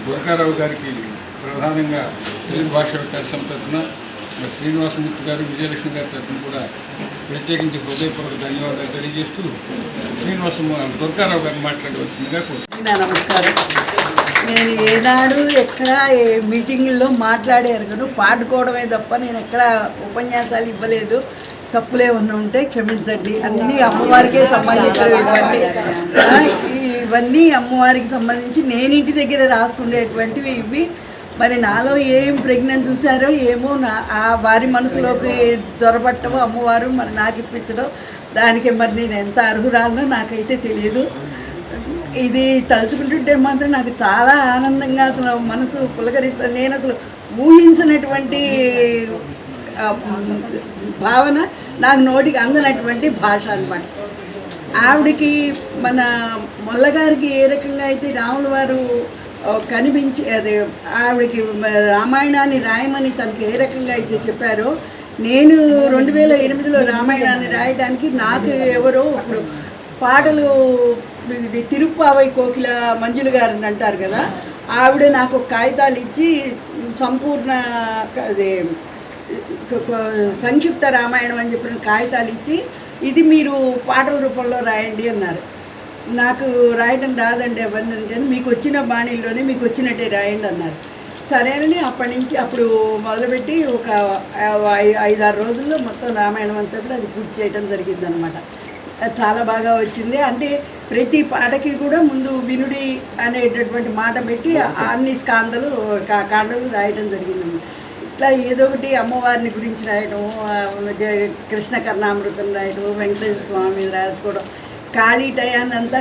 దుర్గారావు గారికి ప్రధానంగా తెలుగు భాషా వికాస్ సమితి తరఫున శ్రీనివాసమూర్తి గారు విజయలక్ష్మి గారి తరఫున కూడా ప్రత్యేకించి హృదయపూర్వక ధన్యవాదాలు తెలియజేస్తూ దుర్గారావు గారిని మాట్లాడవలసిందిగా కోరుతున్నాను. నమస్కారం. నేను ఏనాడు ఎక్కడ ఏ మీటింగుల్లో మాట్లాడారు పాడుకోవడమే తప్ప నేను ఎక్కడ ఉపన్యాసాలు ఇవ్వలేదు. తప్పులే ఉన్న ఉంటే క్షమించండి. అన్నీ అమ్మవారికే సంబంధించినటువంటి ఇవన్నీ అమ్మవారికి సంబంధించి నేను ఇంటి దగ్గర రాసుకునేటువంటివి ఇవి. మరి నాలో ఏం ప్రజ్ఞను చూశారో ఏమో వారి మనసులోకి చొరబట్టమో అమ్మవారు మరి నాకు ఇప్పించడం, దానికి మరి నేను ఎంత అర్హురాలనో నాకైతే తెలియదు. ఇది తలుచుకుంటుంటే మాత్రం నాకు చాలా ఆనందంగా అసలు మనసు పులకరిస్తుంది. నేను అసలు ఊహించినటువంటి భావన నాకు నోటికి అందనటువంటి భాష అన్నమాట. ఆవిడకి మన మొల్లగారికి ఏ రకంగా అయితే రాముల వారు కనిపించి అదే ఆవిడకి రామాయణాన్ని రాయమని తనకి ఏ రకంగా అయితే చెప్పారో, నేను 2008లో రామాయణాన్ని రాయడానికి నాకు ఎవరో ఇప్పుడు పాటలు ఇది తిరుప్పావై కోకిల మంజులు గారిని అంటారు కదా, ఆవిడ నాకు కాగితాలు ఇచ్చి సంపూర్ణ అదే సంక్షిప్త రామాయణం అని చెప్పిన కాగితాలు ఇచ్చి ఇది మీరు పాటల రూపంలో రాయండి అన్నారు. నాకు రాయటం రాదండి ఎవరిని అంటే, మీకు వచ్చిన బాణీల్లోనే మీకు వచ్చినట్టే రాయండి అన్నారు. సరేనని అప్పటి నుంచి అప్పుడు మొదలుపెట్టి ఒక 5-6 రోజుల్లో మొత్తం రామాయణం అంతా కూడా అది పూర్తి చేయడం జరిగింది అనమాట. చాలా బాగా వచ్చింది. అంటే ప్రతి పాటకి కూడా ముందు వినుడి అనేటటువంటి మాట పెట్టి అన్ని కాండలు రాయడం జరిగింది. ఇట్లా ఏదో ఒకటి అమ్మవారిని గురించి రాయడం, కృష్ణ కర్ణామృతం రాయడం, వెంకటేశ్వర స్వామి రాసుకోవడం, ఖాళీ టయాన్నంతా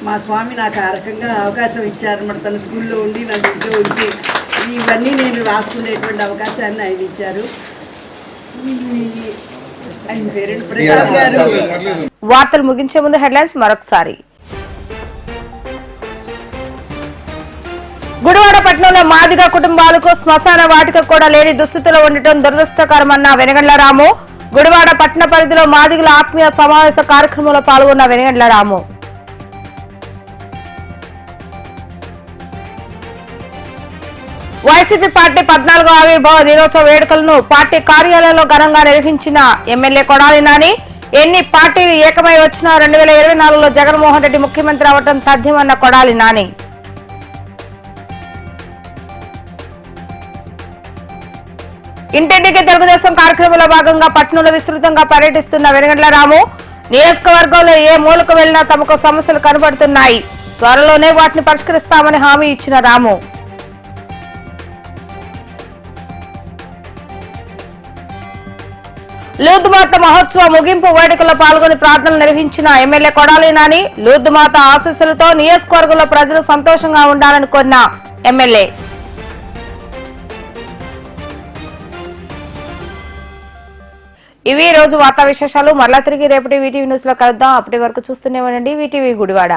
మా స్వామి నాకు ఆ రకంగా అవకాశం ఇచ్చారన్నమాట. తన స్కూల్లో ఉండి నా ఇంట్లో ఉంచి ఇవన్నీ నేను రాసుకునేటువంటి అవకాశాన్ని ఆయన ఇచ్చారు. ఆయన పేరెంట్ ప్రసాద్ గారు. వార్తలు ముగించే ముందు హెడ్లైన్స్ మరొకసారి. గుడివాడ పట్టణంలో మాదిగ కుటుంబాలకు శ్మశాన వాటిక కూడా లేని దుస్థితిలో ఉండటం దురదృష్టకరమన్న వెనగండ్ల రాము. గుడివాడ పట్టణ పరిధిలో మాదిగల ఆత్మీయ సమావేశ కార్యక్రమంలో పాల్గొన్న వెనగండ్ల రాము. వైసీపీ పార్టీ 14వ ఆవిర్భావ దినోత్సవ వేడుకలను పార్టీ కార్యాలయంలో ఘనంగా నిర్వహించిన ఎమ్మెల్యే కొడాలి నాని. ఎన్ని పార్టీలు ఏకమై వచ్చినా 2024లో జగన్మోహన్ రెడ్డి ముఖ్యమంత్రి అవటం తథ్యమన్న కొడాలి నాని. ఇంటింటికి తెలుగుదేశం కార్యక్రమంలో భాగంగా పట్టణంలో విస్తృతంగా పర్యటిస్తున్న వెనగండ్ల రాము. నియోజకవర్గంలో ఏ మూలకు వెళ్లినా తమకు సమస్యలు కనబడుతున్నాయి, త్వరలోనే వాటిని పరిష్కరిస్తామని హామీ ఇచ్చిన రాము. లూద్మాత మహోత్సవ ముగింపు వేడుకల్లో పాల్గొని ప్రార్థనలు నిర్వహించిన ఎమ్మెల్యే కొడాలి నాని. లూద్మాత ఆశీస్సులతో నియోజకవర్గంలో ప్రజలు సంతోషంగా ఉండాలని కోరిన ఎమ్మెల్యే. ఇవి రోజు వార్తా విశేషాలు. మరలా తిరిగి రేపటి వీటీవీ న్యూస్ లో కలుద్దాం. అప్పటి వరకు చూస్తూనే ఉండండి వీటీవీ గుడివాడ.